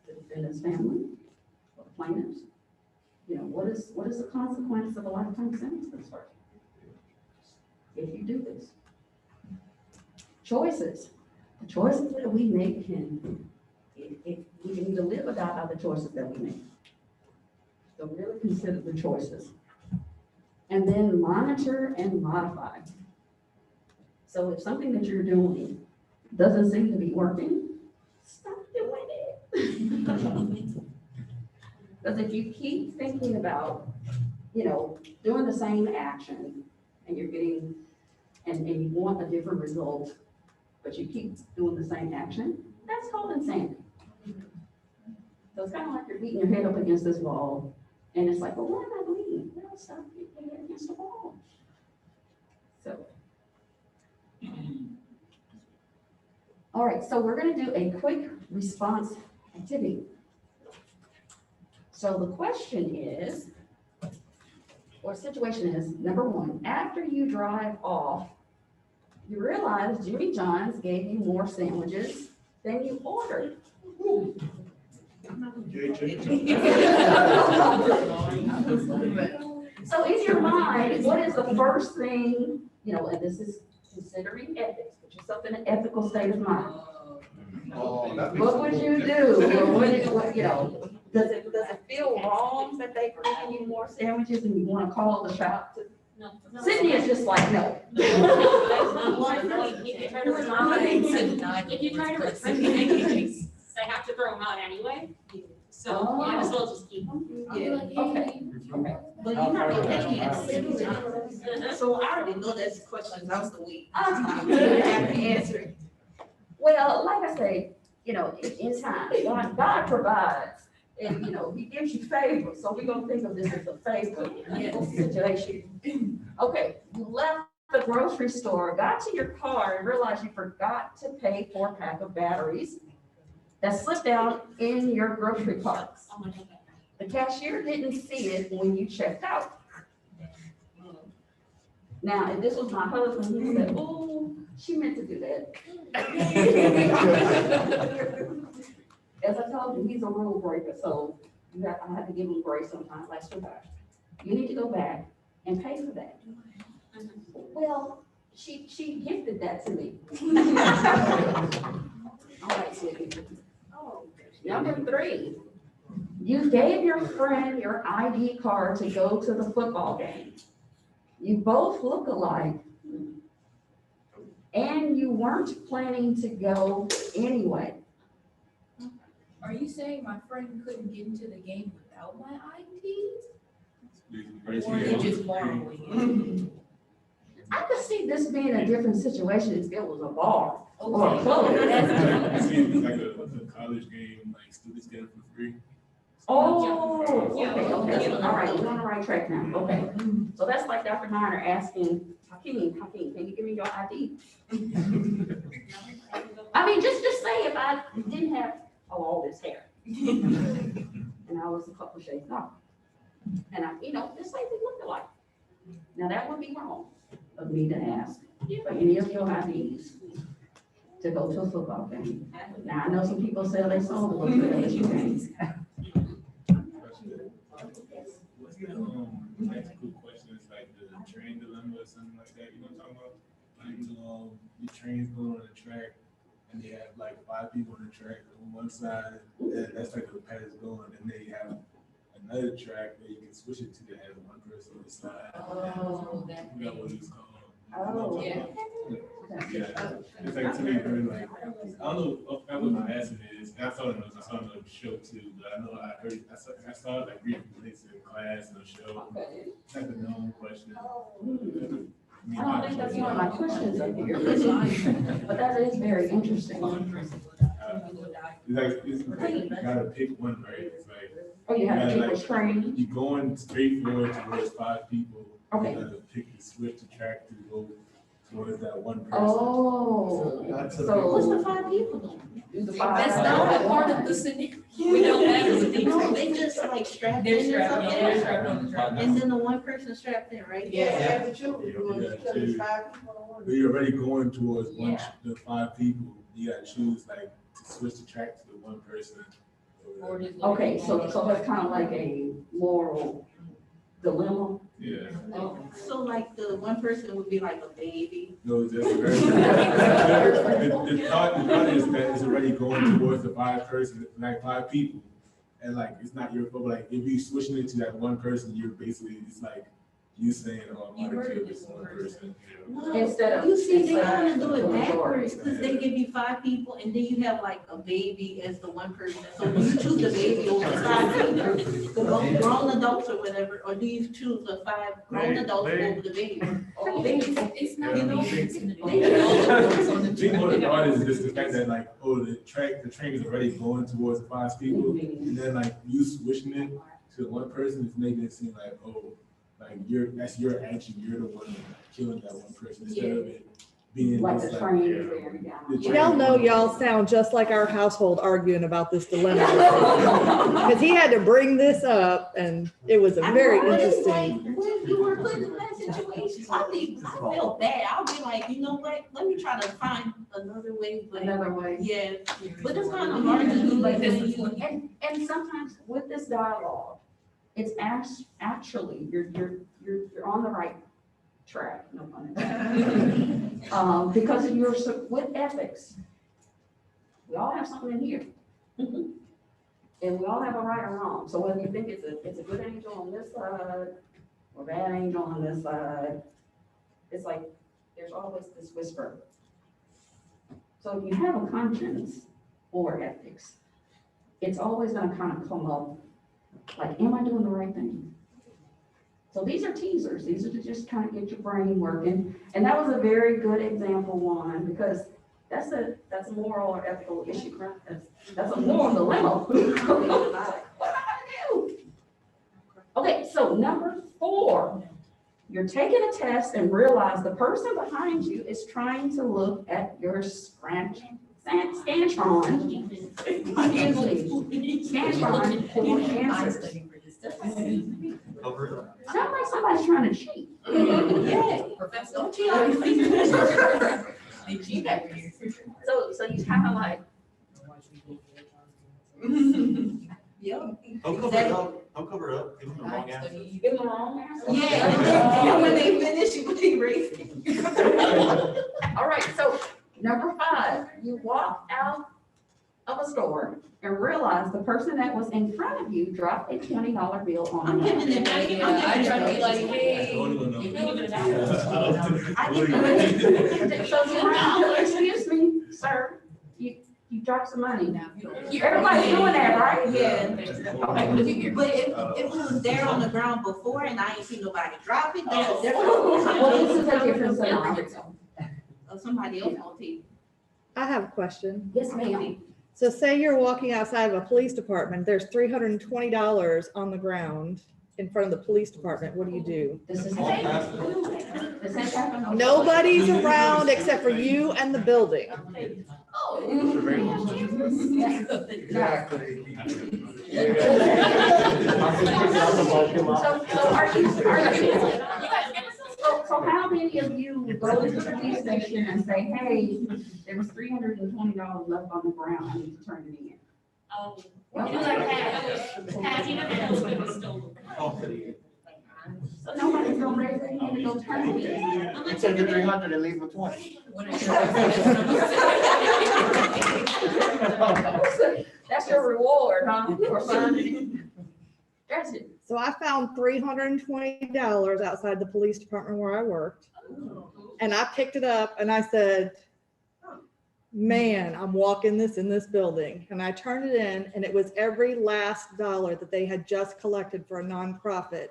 the defendant's family or the plaintiffs? You know, what is the consequence of a lifetime sentence for this person if you do this? Choices. The choices that we make we can either live or die by the choices that we make. So really consider the choices. And then monitor and modify. So if something that you're doing doesn't seem to be working, stop doing it. Because if you keep thinking about, doing the same action and you're getting, and you want a different result, but you keep doing the same action, that's called insanity. So it's kind of like you're beating your head up against this wall, and it's like, well, why am I bleeding? Well, stop beating your head against the wall. So, all right, so we're going to do a quick response activity. So the question is, or situation is, number one, after you drive off, you realize Jimmy John's gave you more sandwiches than you ordered. So in your mind, what is the first thing, and this is considering ethics, put yourself in an ethical state of mind. What would you do? Or does it feel wrong that they've given you more sandwiches and you want to call the shop? No. Sydney is just like, no. If you try to return them, they have to throw them out anyway. So you might as well just keep them. Yeah, okay. But you're not gonna catch me at City John's. So I already know that's questions I was the week. I have to answer it. Well, like I say, in time, God provides, and, he gives you favor, so we're gonna think of this as a favor situation. Okay, you left the grocery store, got to your car, and realized you forgot to pay for a pack of batteries that slipped out in your grocery cart. The cashier didn't see it when you checked out. Now, if this was my husband, he said, oh, she meant to do that. As I told you, he's a rule breaker, so I have to give him grace sometimes, like sweetheart. You need to go back and pay for that. Well, she gifted that to me. All right, sweetie. Number 3, You gave your friend your ID card to go to the football game. You both look alike. And you weren't planning to go anyway. Are you saying my friend couldn't get into the game without my ID? Or they just borrowing I could see this being a different situation if it was a bar it? or a club. I see it like a college game, like students get it for free. Oh, okay, all right, we're on the right track now, okay. So that's like Dr. Miner asking, Hakeem, can you give me your ID? I mean, just say if I didn't have all this hair. And I was a couple shades dark. And I, just say we look alike. Now that would be wrong of me to ask for any of your IDs to go to a football game. Now, I know some people say they sold to go to the LSU games. What's the practical questions like the train dilemma or something like that? You know what I'm talking about? Like the trains go on the track and they have like 5 people on the track on one side, and that's like the path is going, and they have another track where you can switch it to that has one person on the side. Oh, that. We got what it's called. Oh, yeah. Yeah, it's like to me, very like, I don't know what my answer is. I saw it on a show too, but I know I saw it like reading this in class and a show. Like the known question. I don't think that's one of my questions in here, but that is very interesting. It's like, you gotta pick one, right? It's like. Oh, you have to gotta, pick a like, train? You're going straight forward towards 5 people. Okay. You gotta pick the switch the track to go towards that one person. Oh, so What's the 5 people? do the That's not part of the scenario. We don't have a No, scenario. they just like strapped They're in or strapped, yeah, they're strapped on the something. track. And then the one person strapped in, right? Yeah. As a children, Yeah, you want you to gotta kill these choose. 5 people on one. But you're already going towards one, Yeah. the 5 people. You gotta choose like to switch the track to the one person. Or just let Okay, it so go. that's kind of like a moral dilemma. Yeah. So like the one person would be like a baby. No, just very. The thought is that it's already going towards the 5 person, like 5 people. And like, it's not your fault, like, if you switching it to that one person, you're basically, it's like, you saying, oh, I want to kill this one person. No, Instead of- you see, they instead want to do of it the backwards, majority. because they give you 5 people, and then you have like a baby as the one person. So do you choose the baby over the 5 people, the grown adults or whatever, or do you choose the 5 grown adults over the baby? It's not, You know, I think what the thought is just the fact that like, oh, the train is already going towards the 5 people, and then like you switching it to one person is making it seem like, oh, like that's your action, you're the one killing that one person instead of it being Like just the like. train yeah, is bearing down. the train Y'all know going- y'all sound just like our household arguing about this dilemma. Because he had to bring this up and it was a very interesting. When you were put in that situation, I feel bad. I'll be like, you know what, let me try to find another way, but. Another way. Yeah, but it's kind of hard to do, like, when you. And sometimes with this dialogue, it's actually, you're on the right track, no pun intended. Because you're, with ethics, we all have something in here. And we all have a right or wrong. So whether you think it's a good angel on this side or bad angel on this side, it's like, there's always this whisper. So if you have a conscience or ethics, it's always gonna kind of come up, like, am I doing the right thing? So these are teasers. These are to just kind of get your brain working. And that was a very good example one, because that's a moral or ethical issue, right? That's a moral dilemma. What am I gonna do? Okay, so number 4, you're taking a test and realize the person behind you is trying to look at your scantron for answers. Sounds like somebody's trying to cheat. Yeah. Professor. Don't you always think? They cheat every year. So you kind of like, Yeah. Don't cover it up, don't cover it up, give them the wrong answer. you give them the wrong answer. Yeah, and when they finish, you put erase. All right, so number 5, you walk out of a store and realize the person that was in front of you dropped a $20 bill on the I'm ground. giving it back. I try to be like, hey. So, excuse me, sir, you dropped some money. Everybody's doing that, right? Yeah. Okay. But if it was there on the ground before and I ain't seen nobody drop it, that's a different. Well, this is a different scenario. Somebody else on TV. I have a question. Yes, ma'am. So say you're walking outside of a police department, there's $320 on the ground in front of the police department. What do you do? This is happened. Nobody's around except for you and the building. Exactly. So how many of you go to the police station and say, hey, there was $320 left on the ground, I need to turn it in? We do like half even if it was stolen. So nobody's gonna raise their hand and go turn it in. You take the 300 and leave with 20. That's your reward, huh? For learning. That's it. So I found $320 outside the police department where I worked. And I picked it up and I said, man, I'm walking this in this building. And I turned it in and it was every last dollar that they had just collected for a nonprofit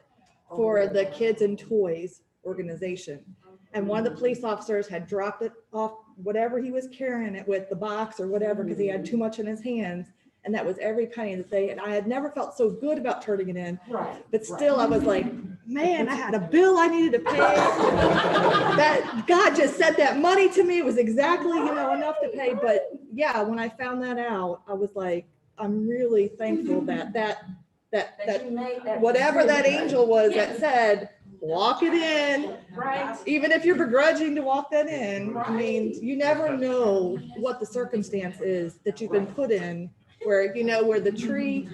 for the Kids and Toys organization. And one of the police officers had dropped it off, whatever he was carrying it with, the box or whatever, because he had too much in his hands. And that was every penny that they, and I had never felt so good about turning it in. Right. But still, I was like, man, I had a bill I needed to pay. That God just sent that money to me. It was exactly, enough to pay. But yeah, when I found that out, I was like, I'm really thankful that you made that whatever that decision. angel was that said, walk it in. Right. Even if you're begrudging to walk that in, I mean, you never know what the circumstance is that you've been put in, where, where the tree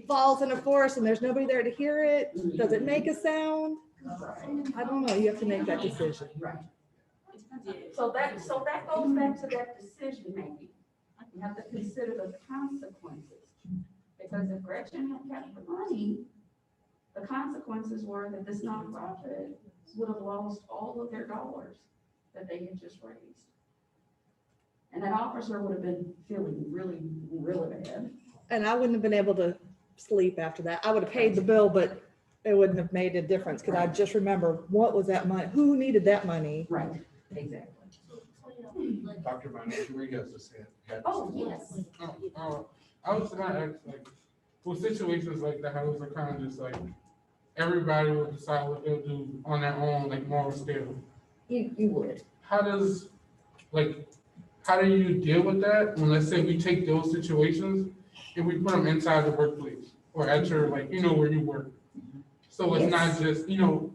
falls in a forest and there's nobody there to hear it. Does it make a sound? I don't know. You have to make that decision. Right. So that goes back to that decision making. You have to consider the consequences. Because if Gretchen had kept the money, the consequences were that this nonprofit would have lost all of their dollars that they had just raised. And that officer would have been feeling really, really bad. And I wouldn't have been able to sleep after that. I would have paid the bill, but it wouldn't have made a difference because I just remember what was that money? Who needed that money? Right, exactly. Dr. Manucci has to say it. Oh, yes. I was gonna ask, like, with situations like that, how those are kind of just like, everybody will decide what they'll do on their own, like moral scale. You would. How do you deal with that when, let's say, we take those situations and we put them inside the workplace or at your, like, where you work? So it's not just, because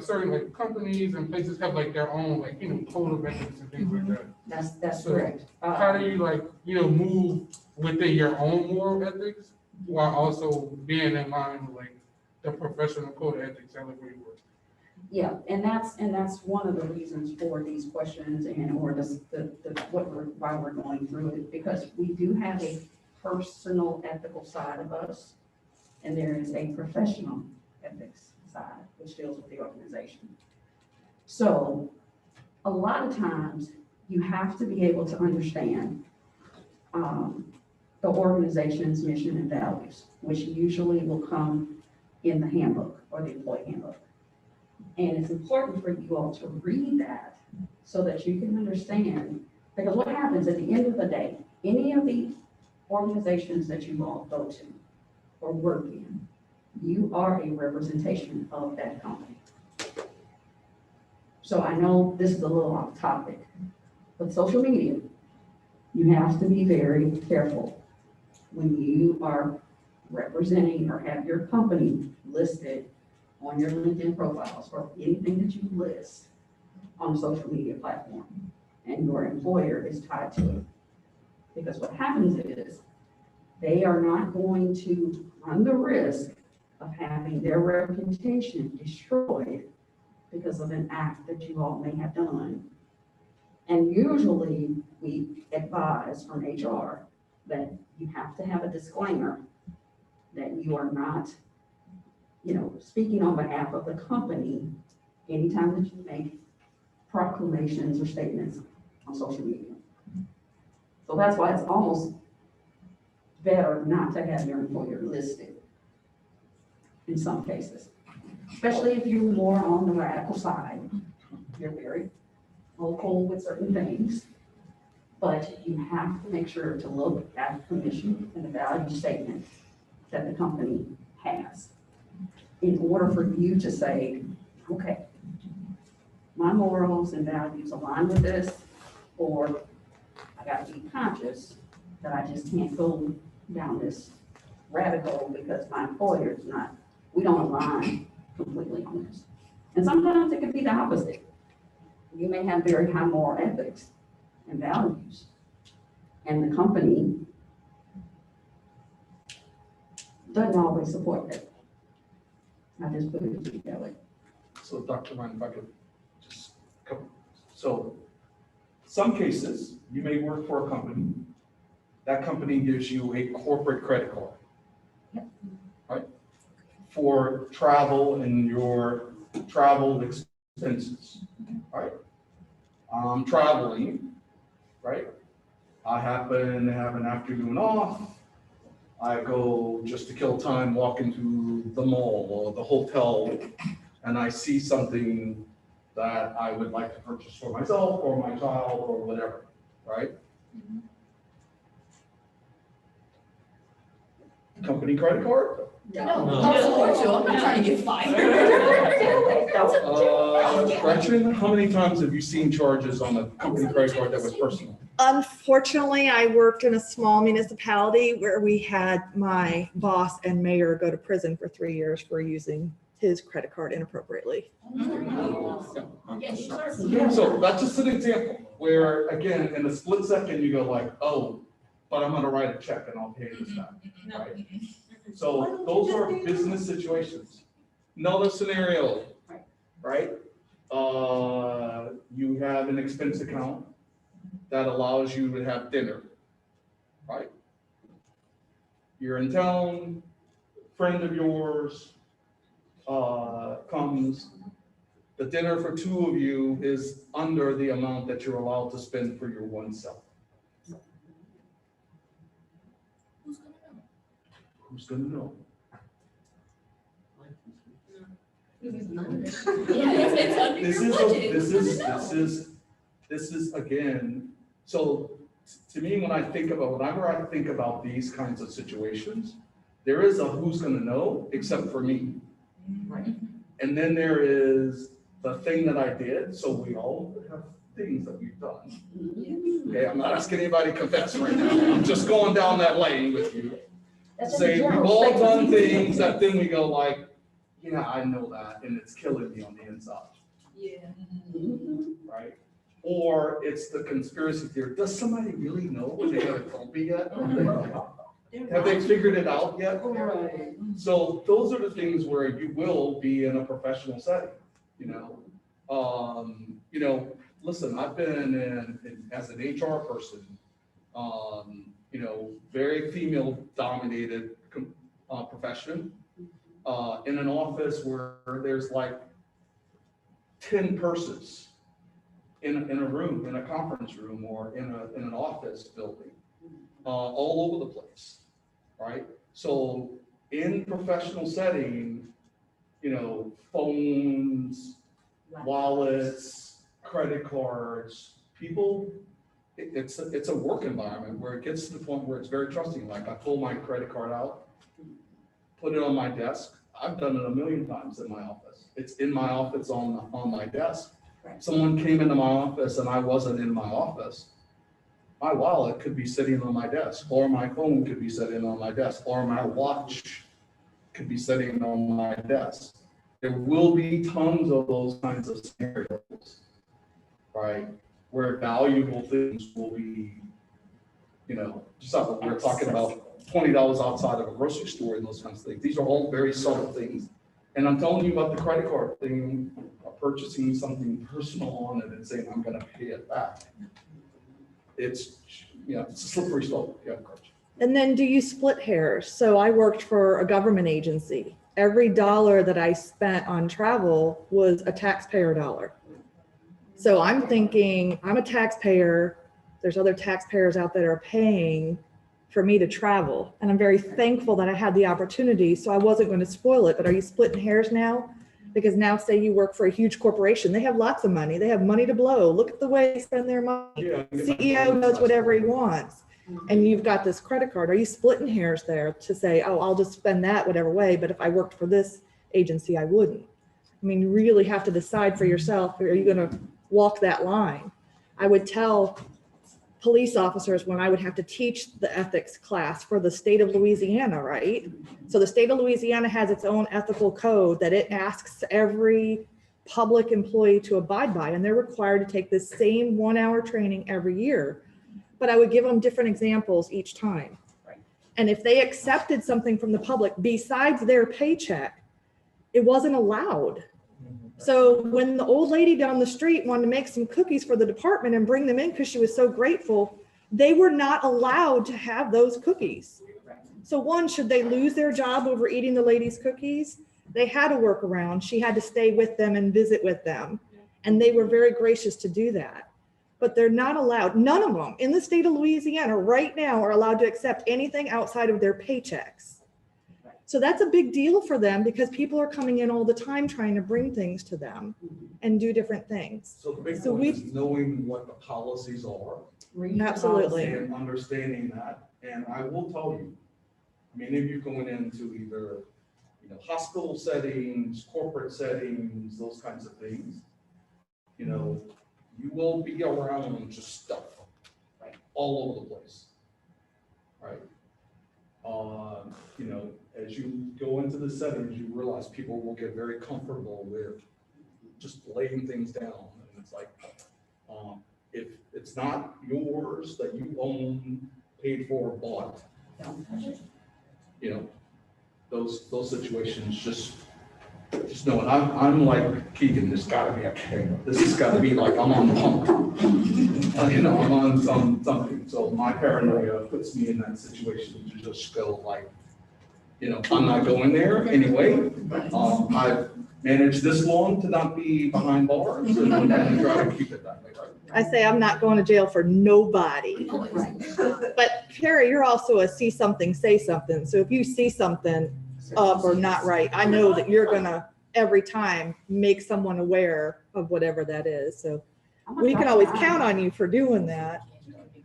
certain like companies and places have like their own code of ethics and things like that. That's So correct. how do you move within your own moral ethics while also being in line with the professional code of ethics at where you work? Yeah, and that's one of the reasons for these questions why we're going through it, because we do have a personal ethical side of us, and there is a professional ethics side, which deals with the organization. So a lot of times you have to be able to understand the organization's mission and values, which usually will come in the handbook or the employee handbook. And it's important for you all to read that so that you can understand, because what happens at the end of the day, any of the organizations that you all go to or work in, you are a representation of that company. So I know this is a little off topic, but social media, you have to be very careful when you are representing or have your company listed on your LinkedIn profiles or anything that you list on a social media platform, and your employer is tied to it. Because what happens is they are not going to run the risk of having their reputation destroyed because of an act that you all may have done. And usually we advise from HR that you have to have a disclaimer that you are not, speaking on behalf of the company anytime that you make proclamations or statements on social media. So that's why it's almost better not to have your employer listed in some cases, especially if you're more on the radical side. You're very vocal with certain things, but you have to make sure to look at the mission and the value statement that the company has in order for you to say, okay, my morals and values align with this, or I gotta be conscious that I just can't go down this rabbit hole because my employer's not, we don't align completely on this. And sometimes it can be the opposite. You may have very high moral ethics and values, and the company doesn't always support that. I just put it together. So Dr. Ryan, if I could just come, so some cases, you may work for a company, that company gives you a corporate credit card, right? For travel and your travel expenses, right? I'm traveling, right? I happen to have an afternoon off. I go just to kill time, walk into the mall or the hotel, and I see something that I would like to purchase for myself or my child or whatever, right? Company credit card? No, I'm not trying to get fired. Gretchen, how many times have you seen charges on a company credit card that was personal? Unfortunately, I worked in a small municipality where we had my boss and mayor go to prison for 3 years for using his credit card inappropriately. So that's just an example where, again, in a split second, you go like, oh, but I'm gonna write a check and I'll pay this back, right? So those are business situations. Another scenario, right? You have an expense account that allows you to have dinner, right? You're in town, friend of yours comes, the dinner for two of you is under the amount that you're allowed to spend for your one self. Who's gonna know? This is again, so to me, whenever I think about these kinds of situations, there is a who's gonna know except for me. Right. And then there is the thing that I did, so we all have things that we've done. Okay, I'm not asking anybody to confess right now, I'm just going down that lane with you. Say we've all done things that then we go like, yeah, I know that, and it's killing me on the inside. Yeah. Right? Or it's the conspiracy theory. Does somebody really know what they haven't told me yet? Have they figured it out yet? Right. So those are the things where you will be in a professional setting, listen, I've been in as an HR person, very female dominated profession, in an office where there's like 10 purses in a room, in a conference room, or in an office building, all over the place, right? So in professional setting, phones, wallets, credit cards, people, it's a work environment where it gets to the point where it's very trusting. Like I pull my credit card out, put it on my desk. I've done it a million times in my office. It's in my office on my desk. Someone came into my office and I wasn't in my office. My wallet could be sitting on my desk, or my phone could be sitting on my desk, or my watch could be sitting on my desk. There will be tons of those kinds of scenarios, right? Where valuable things will be, just like we're talking about $20 outside of a grocery store and those kinds of things. These are all very subtle things. And I'm telling you about the credit card thing, purchasing something personal on it and saying, I'm gonna pay it back. it's, it's a slippery slope, yeah, Coach. And then do you split hairs? So I worked for a government agency. Every dollar that I spent on travel was a taxpayer dollar. So I'm thinking, I'm a taxpayer. There's other taxpayers out there that are paying for me to travel. And I'm very thankful that I had the opportunity, so I wasn't going to spoil it. But are you splitting hairs now? Because now say you work for a huge corporation, they have lots of money. They have money to blow. Look at the way they spend their money. CEO does whatever he wants. And you've got this credit card. Are you splitting hairs there to say, oh, I'll just spend that whatever way, but if I worked for this agency, I wouldn't? I mean, you really have to decide for yourself, are you going to walk that line? I would tell police officers when I would have to teach the ethics class for the state of Louisiana, right? So the state of Louisiana has its own ethical code that it asks every public employee to abide by, and they're required to take the same 1-hour training every year. But I would give them different examples each time. And if they accepted something from the public besides their paycheck, it wasn't allowed. So when the old lady down the street wanted to make some cookies for the department and bring them in because she was so grateful, they were not allowed to have those cookies. So one, should they lose their job over eating the lady's cookies? They had a workaround. She had to stay with them and visit with them. And they were very gracious to do that. But they're not allowed, none of them in the state of Louisiana right now are allowed to accept anything outside of their paychecks. So that's a big deal for them because people are coming in all the time trying to bring things to them and do different things. So the big one is knowing what the policies are. Absolutely. And understanding that. And I will tell you, many of you going into either, hospital settings, corporate settings, those kinds of things, you will be around just stuff all over the place, right? As you go into the settings, you realize people will get very comfortable with just laying things down. And it's like, if it's not yours that you own, paid for, bought, those situations just know. And I'm like Keegan, this gotta be this has gotta be like I'm on pump. I'm on something. So my paranoia puts me in that situation to just go like, I'm not going there anyway. I've managed this long to not be behind bars and I'm gonna try to keep it that way, right? I say I'm not going to jail for nobody. But Carrie, you're also a see something, say something. So if you see something up or not right, I know that you're gonna every time make someone aware of whatever that is. So we can always count on you for doing that,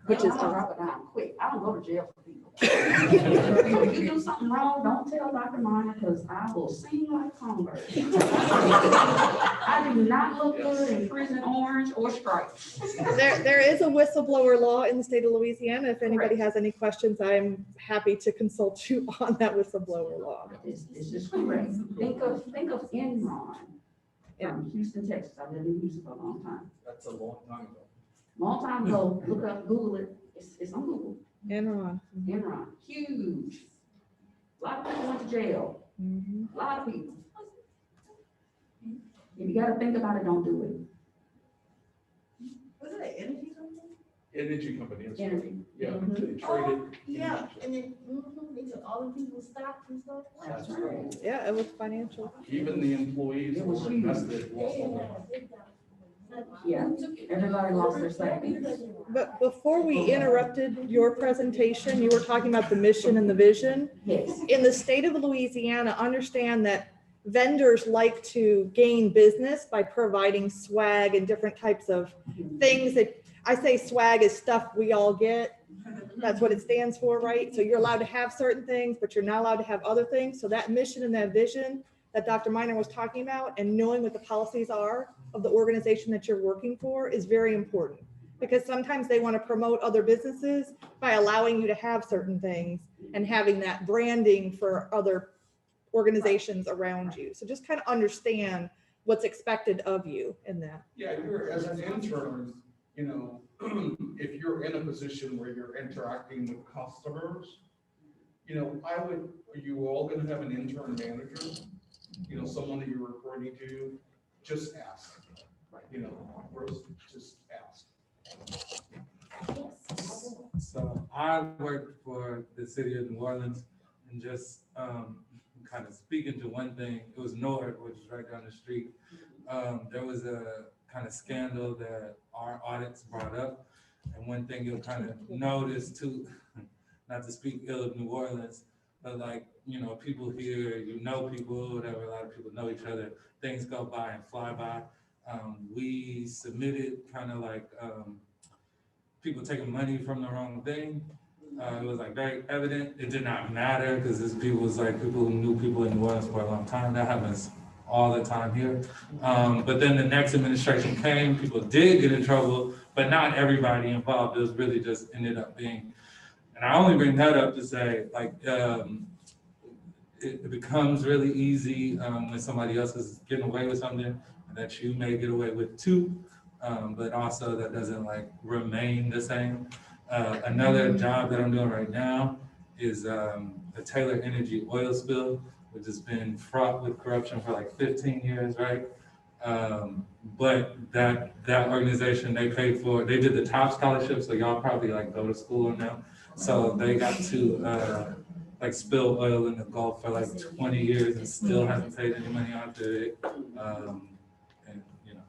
which is awesome. Quick, I don't go to jail for people. If you do something wrong, don't tell Dr. Minor because I will sing like songbird. I do not look good in prison orange or stripes. There is a whistleblower law in the state of Louisiana. If anybody has any questions, I'm happy to consult you on that whistleblower law. This is correct. Think of Enron in Houston, Texas. I lived in Houston for a long time. That's a long time ago. Long time ago, look up, Google it. It's on Google. Enron. Enron, huge. A lot of people went to jail. A lot of people. If you gotta think about it, don't do it. Was it an energy company? Energy company. It's Energy. Yeah, Mhm. they traded. Yeah, and then, they took all the people's stocks and stuff. That's right. Yeah, it was financial. Even the employees who were invested lost all their money. Yeah, everybody lost their savings. But before we interrupted your presentation, you were talking about the mission and the vision. Yes. In the state of Louisiana, understand that vendors like to gain business by providing swag and different types of things that I say swag is stuff we all get. That's what it stands for, right? So you're allowed to have certain things, but you're not allowed to have other things. So that mission and that vision that Dr. Minor was talking about and knowing what the policies are of the organization that you're working for is very important, because sometimes they want to promote other businesses by allowing you to have certain things and having that branding for other organizations around you. So just kind of understand what's expected of you in that. Yeah, you're as an intern, if you're in a position where you're interacting with customers, are you all gonna have an intern manager? Someone that you're reporting to, just ask. Rose, just ask. So I work for the city of New Orleans, and just kind of speaking to one thing, it was North, which is right down the street. There was a kind of scandal that our audits brought up. And one thing you'll kind of notice too, not to speak ill of New Orleans, but like, you know, people here, you know people, whatever, a lot of people know each other, things go by and fly by. We submitted kind of like people taking money from the wrong thing. It was like very evident. It did not matter because this people was like people who knew people in New Orleans for a long time. That happens all the time here. But then the next administration came, people did get in trouble, but not everybody involved. It was really just ended up being, and I only bring that up to say, like, it becomes really easy when somebody else is getting away with something that you may get away with too, but also that doesn't like remain the same. Another job that I'm doing right now is a Taylor Energy oil spill, which has been fraught with corruption for like 15 years, right? But that organization, they paid for, they did the top scholarship, so y'all probably like go to school on them. So they got to like spill oil in the Gulf for like 20 years and still hasn't paid any money onto it. And you know,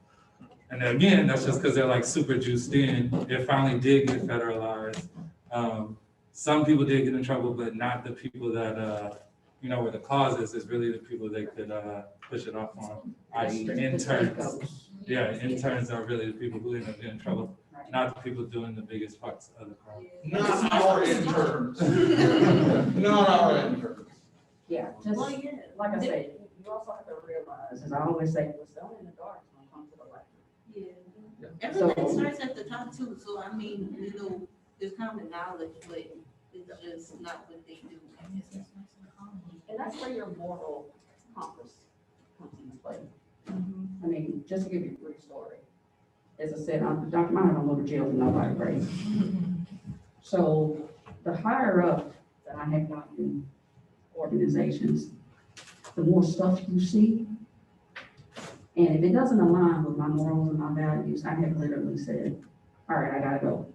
and then again, that's just because they're like super juiced in. It finally did get federalized. Some people did get in trouble, but not the people that you know, where the cause is really the people they could push it off on, i.e. interns. Yeah, interns are really the people who end up getting in trouble, not the people doing the biggest parts of the crime. Not our interns. Not our interns. Yeah, just, like I said, you also have to realize, as I always say, what's done in the dark is gonna come to the light. Yeah. Everything starts at the top too, so I mean, you know, there's common knowledge, but it's just not what they do. And that's where your moral compass comes into play. I mean, just to give you a brief story. As I said, Dr. Meyer don't go to jail for nobody, right? So the higher up that I have gotten in organizations, the more stuff you see. And if it doesn't align with my morals and my values, I have literally said, all right, I gotta go.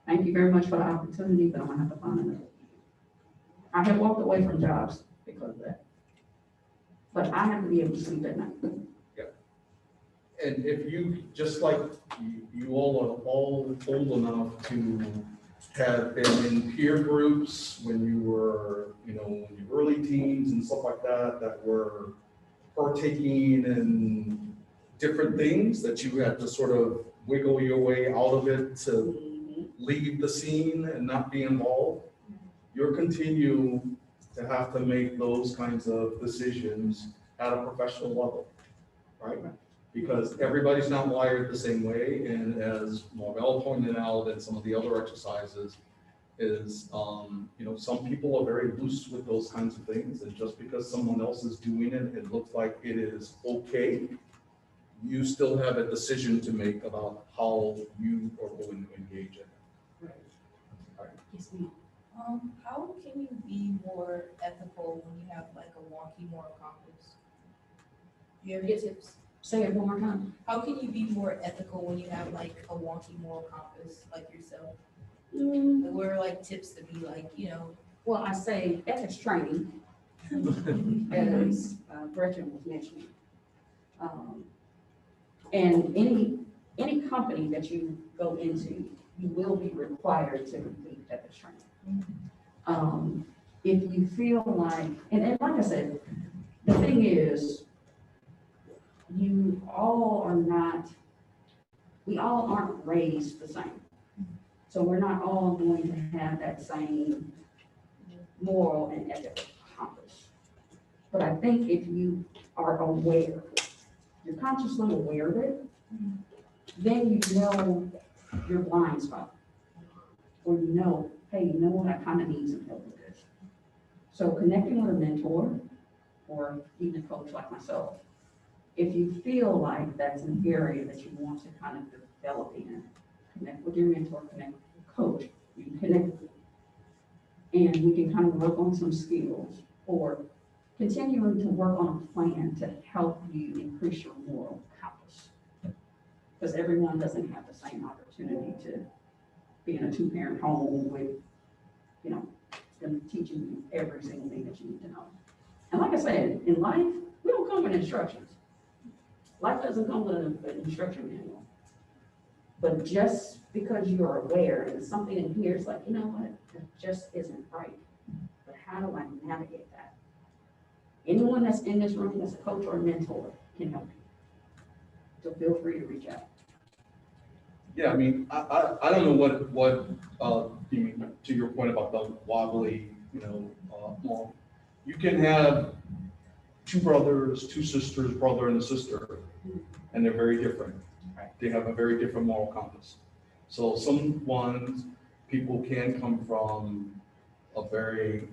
Thank you very much for the opportunity, but I'm gonna have to find another. I have walked away from jobs because of that. But I have to be able to sleep at night. And if you, just like you all are all old enough to have been in peer groups when you were, you know, in your early teens and stuff like that, that were partaking in different things that you had to sort of wiggle your way out of it to leave the scene and not be involved, you'll continue to have to make those kinds of decisions at a professional level, right? Because everybody's not wired the same way, and as Marvell pointed out in some of the other exercises, is, you know, some people are very loose with those kinds of things, and just because someone else is doing it, it looks like it is okay, you still have a decision to make about how you are going to engage in it. Right. Yes, ma'am. How can you be more ethical when you have like a wonky moral compass? Do you have any tips? Say it one more time. How can you be more ethical when you have like a wonky moral compass like yourself? Like, what are like tips to be like, you know? Well, I say ethics training, as Gretchen was mentioning. And any company that you go into, you will be required to complete ethics training. If you feel like, and like I said, the thing is, we all aren't raised the same. So we're not all going to have that same moral and ethical compass. But I think if you are aware, you're consciously aware of it, then you know your blind spot. Or you know, hey, you know what, I kind of need some help with this. So connecting with a mentor or even a coach like myself, if you feel like that's an area that you want to kind of develop in, connect with your mentor, connect with your coach, you can connect with them. And we can kind of work on some skills or continuing to work on a plan to help you increase your moral compass. Because everyone doesn't have the same opportunity to being a two-parent home with, you know, them teaching you every single thing that you need to know. And like I said, in life, we don't come with instructions. Life doesn't come with an instruction manual. But just because you're aware and something in here is like, you know what, that just isn't right. But how do I navigate that? Anyone that's in this room that's a coach or a mentor can help you. So feel free to reach out. Yeah, I mean, I don't know what, you mean, to your point about the wobbly, mom. You can have two brothers, two sisters, brother and a sister, and they're very different. They have a very different moral compass. So people can come from a very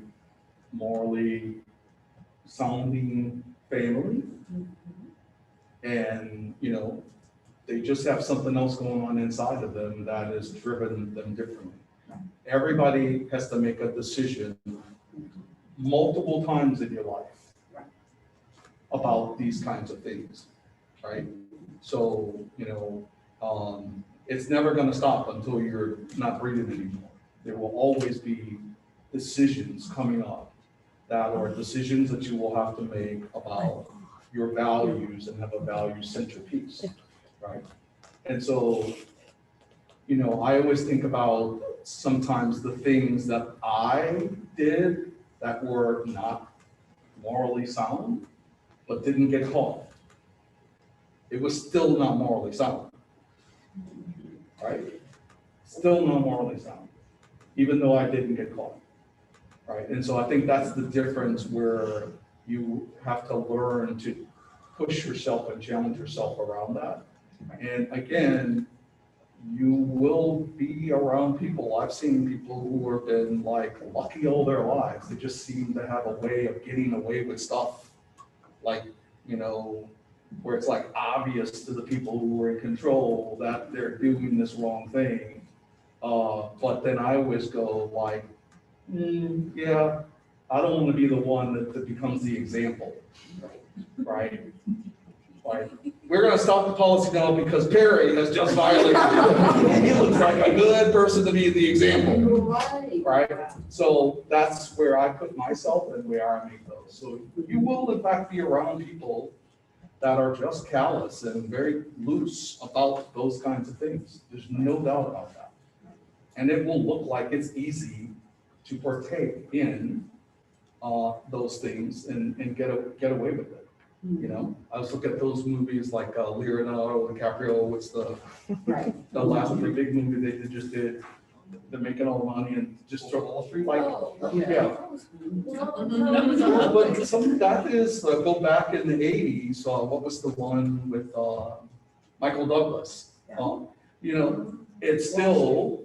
morally sounding family, and, they just have something else going on inside of them that has driven them differently. Everybody has to make a decision multiple times in your life about these kinds of things, right? So, it's never gonna stop until you're not breathing anymore. There will always be decisions coming up that are decisions that you will have to make about your values and have a value-centered piece, right? And so, I always think about sometimes the things that I did that were not morally sound, but didn't get caught. It was still not morally sound, right? Still not morally sound, even though I didn't get caught, right? And so I think that's the difference where you have to learn to push yourself and challenge yourself around that. And again, you will be around people. I've seen people who have been like lucky all their lives. They just seem to have a way of getting away with stuff, like, where it's like obvious to the people who are in control that they're doing this wrong thing. But then I always go like, yeah, I don't want to be the one that becomes the example, right? Like, we're gonna stop the policy now because Perry has just violated it. He looks like a good person to be the example, right? So that's where I put myself and where I make those. So you will in fact be around people that are just callous and very loose about those kinds of things. There's no doubt about that. And it will look like it's easy to partake in those things and get away with it. I was looking at those movies like Leonardo DiCaprio, what's the last big movie they just did. They're making all the money and just yeah. But some that is go back in the 80s. What was the one with Michael Douglas? It's still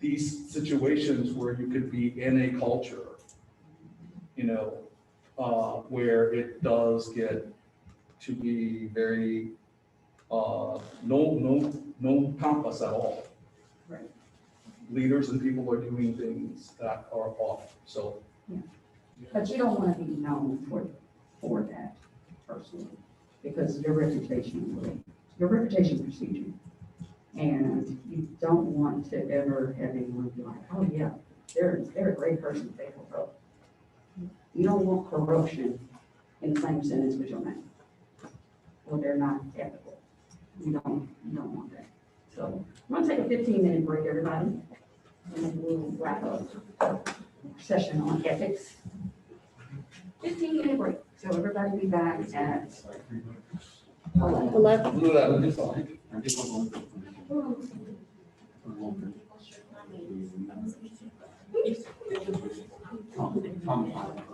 these situations where you could be in a culture, where it does get to be very no compass at all. Right. Leaders and people are doing things that are off. So, but you don't want to be known for that personally, because your reputation precedes you, and you don't want to ever have anyone be like, oh yeah, they're a great person, they will grow. You don't want corruption in the same sentence with your name, or they're not ethical. You don't want that. So I'm gonna take a 15-minute break, everybody, and then we'll wrap up our session on ethics. 15-minute break. So everybody be back at 11.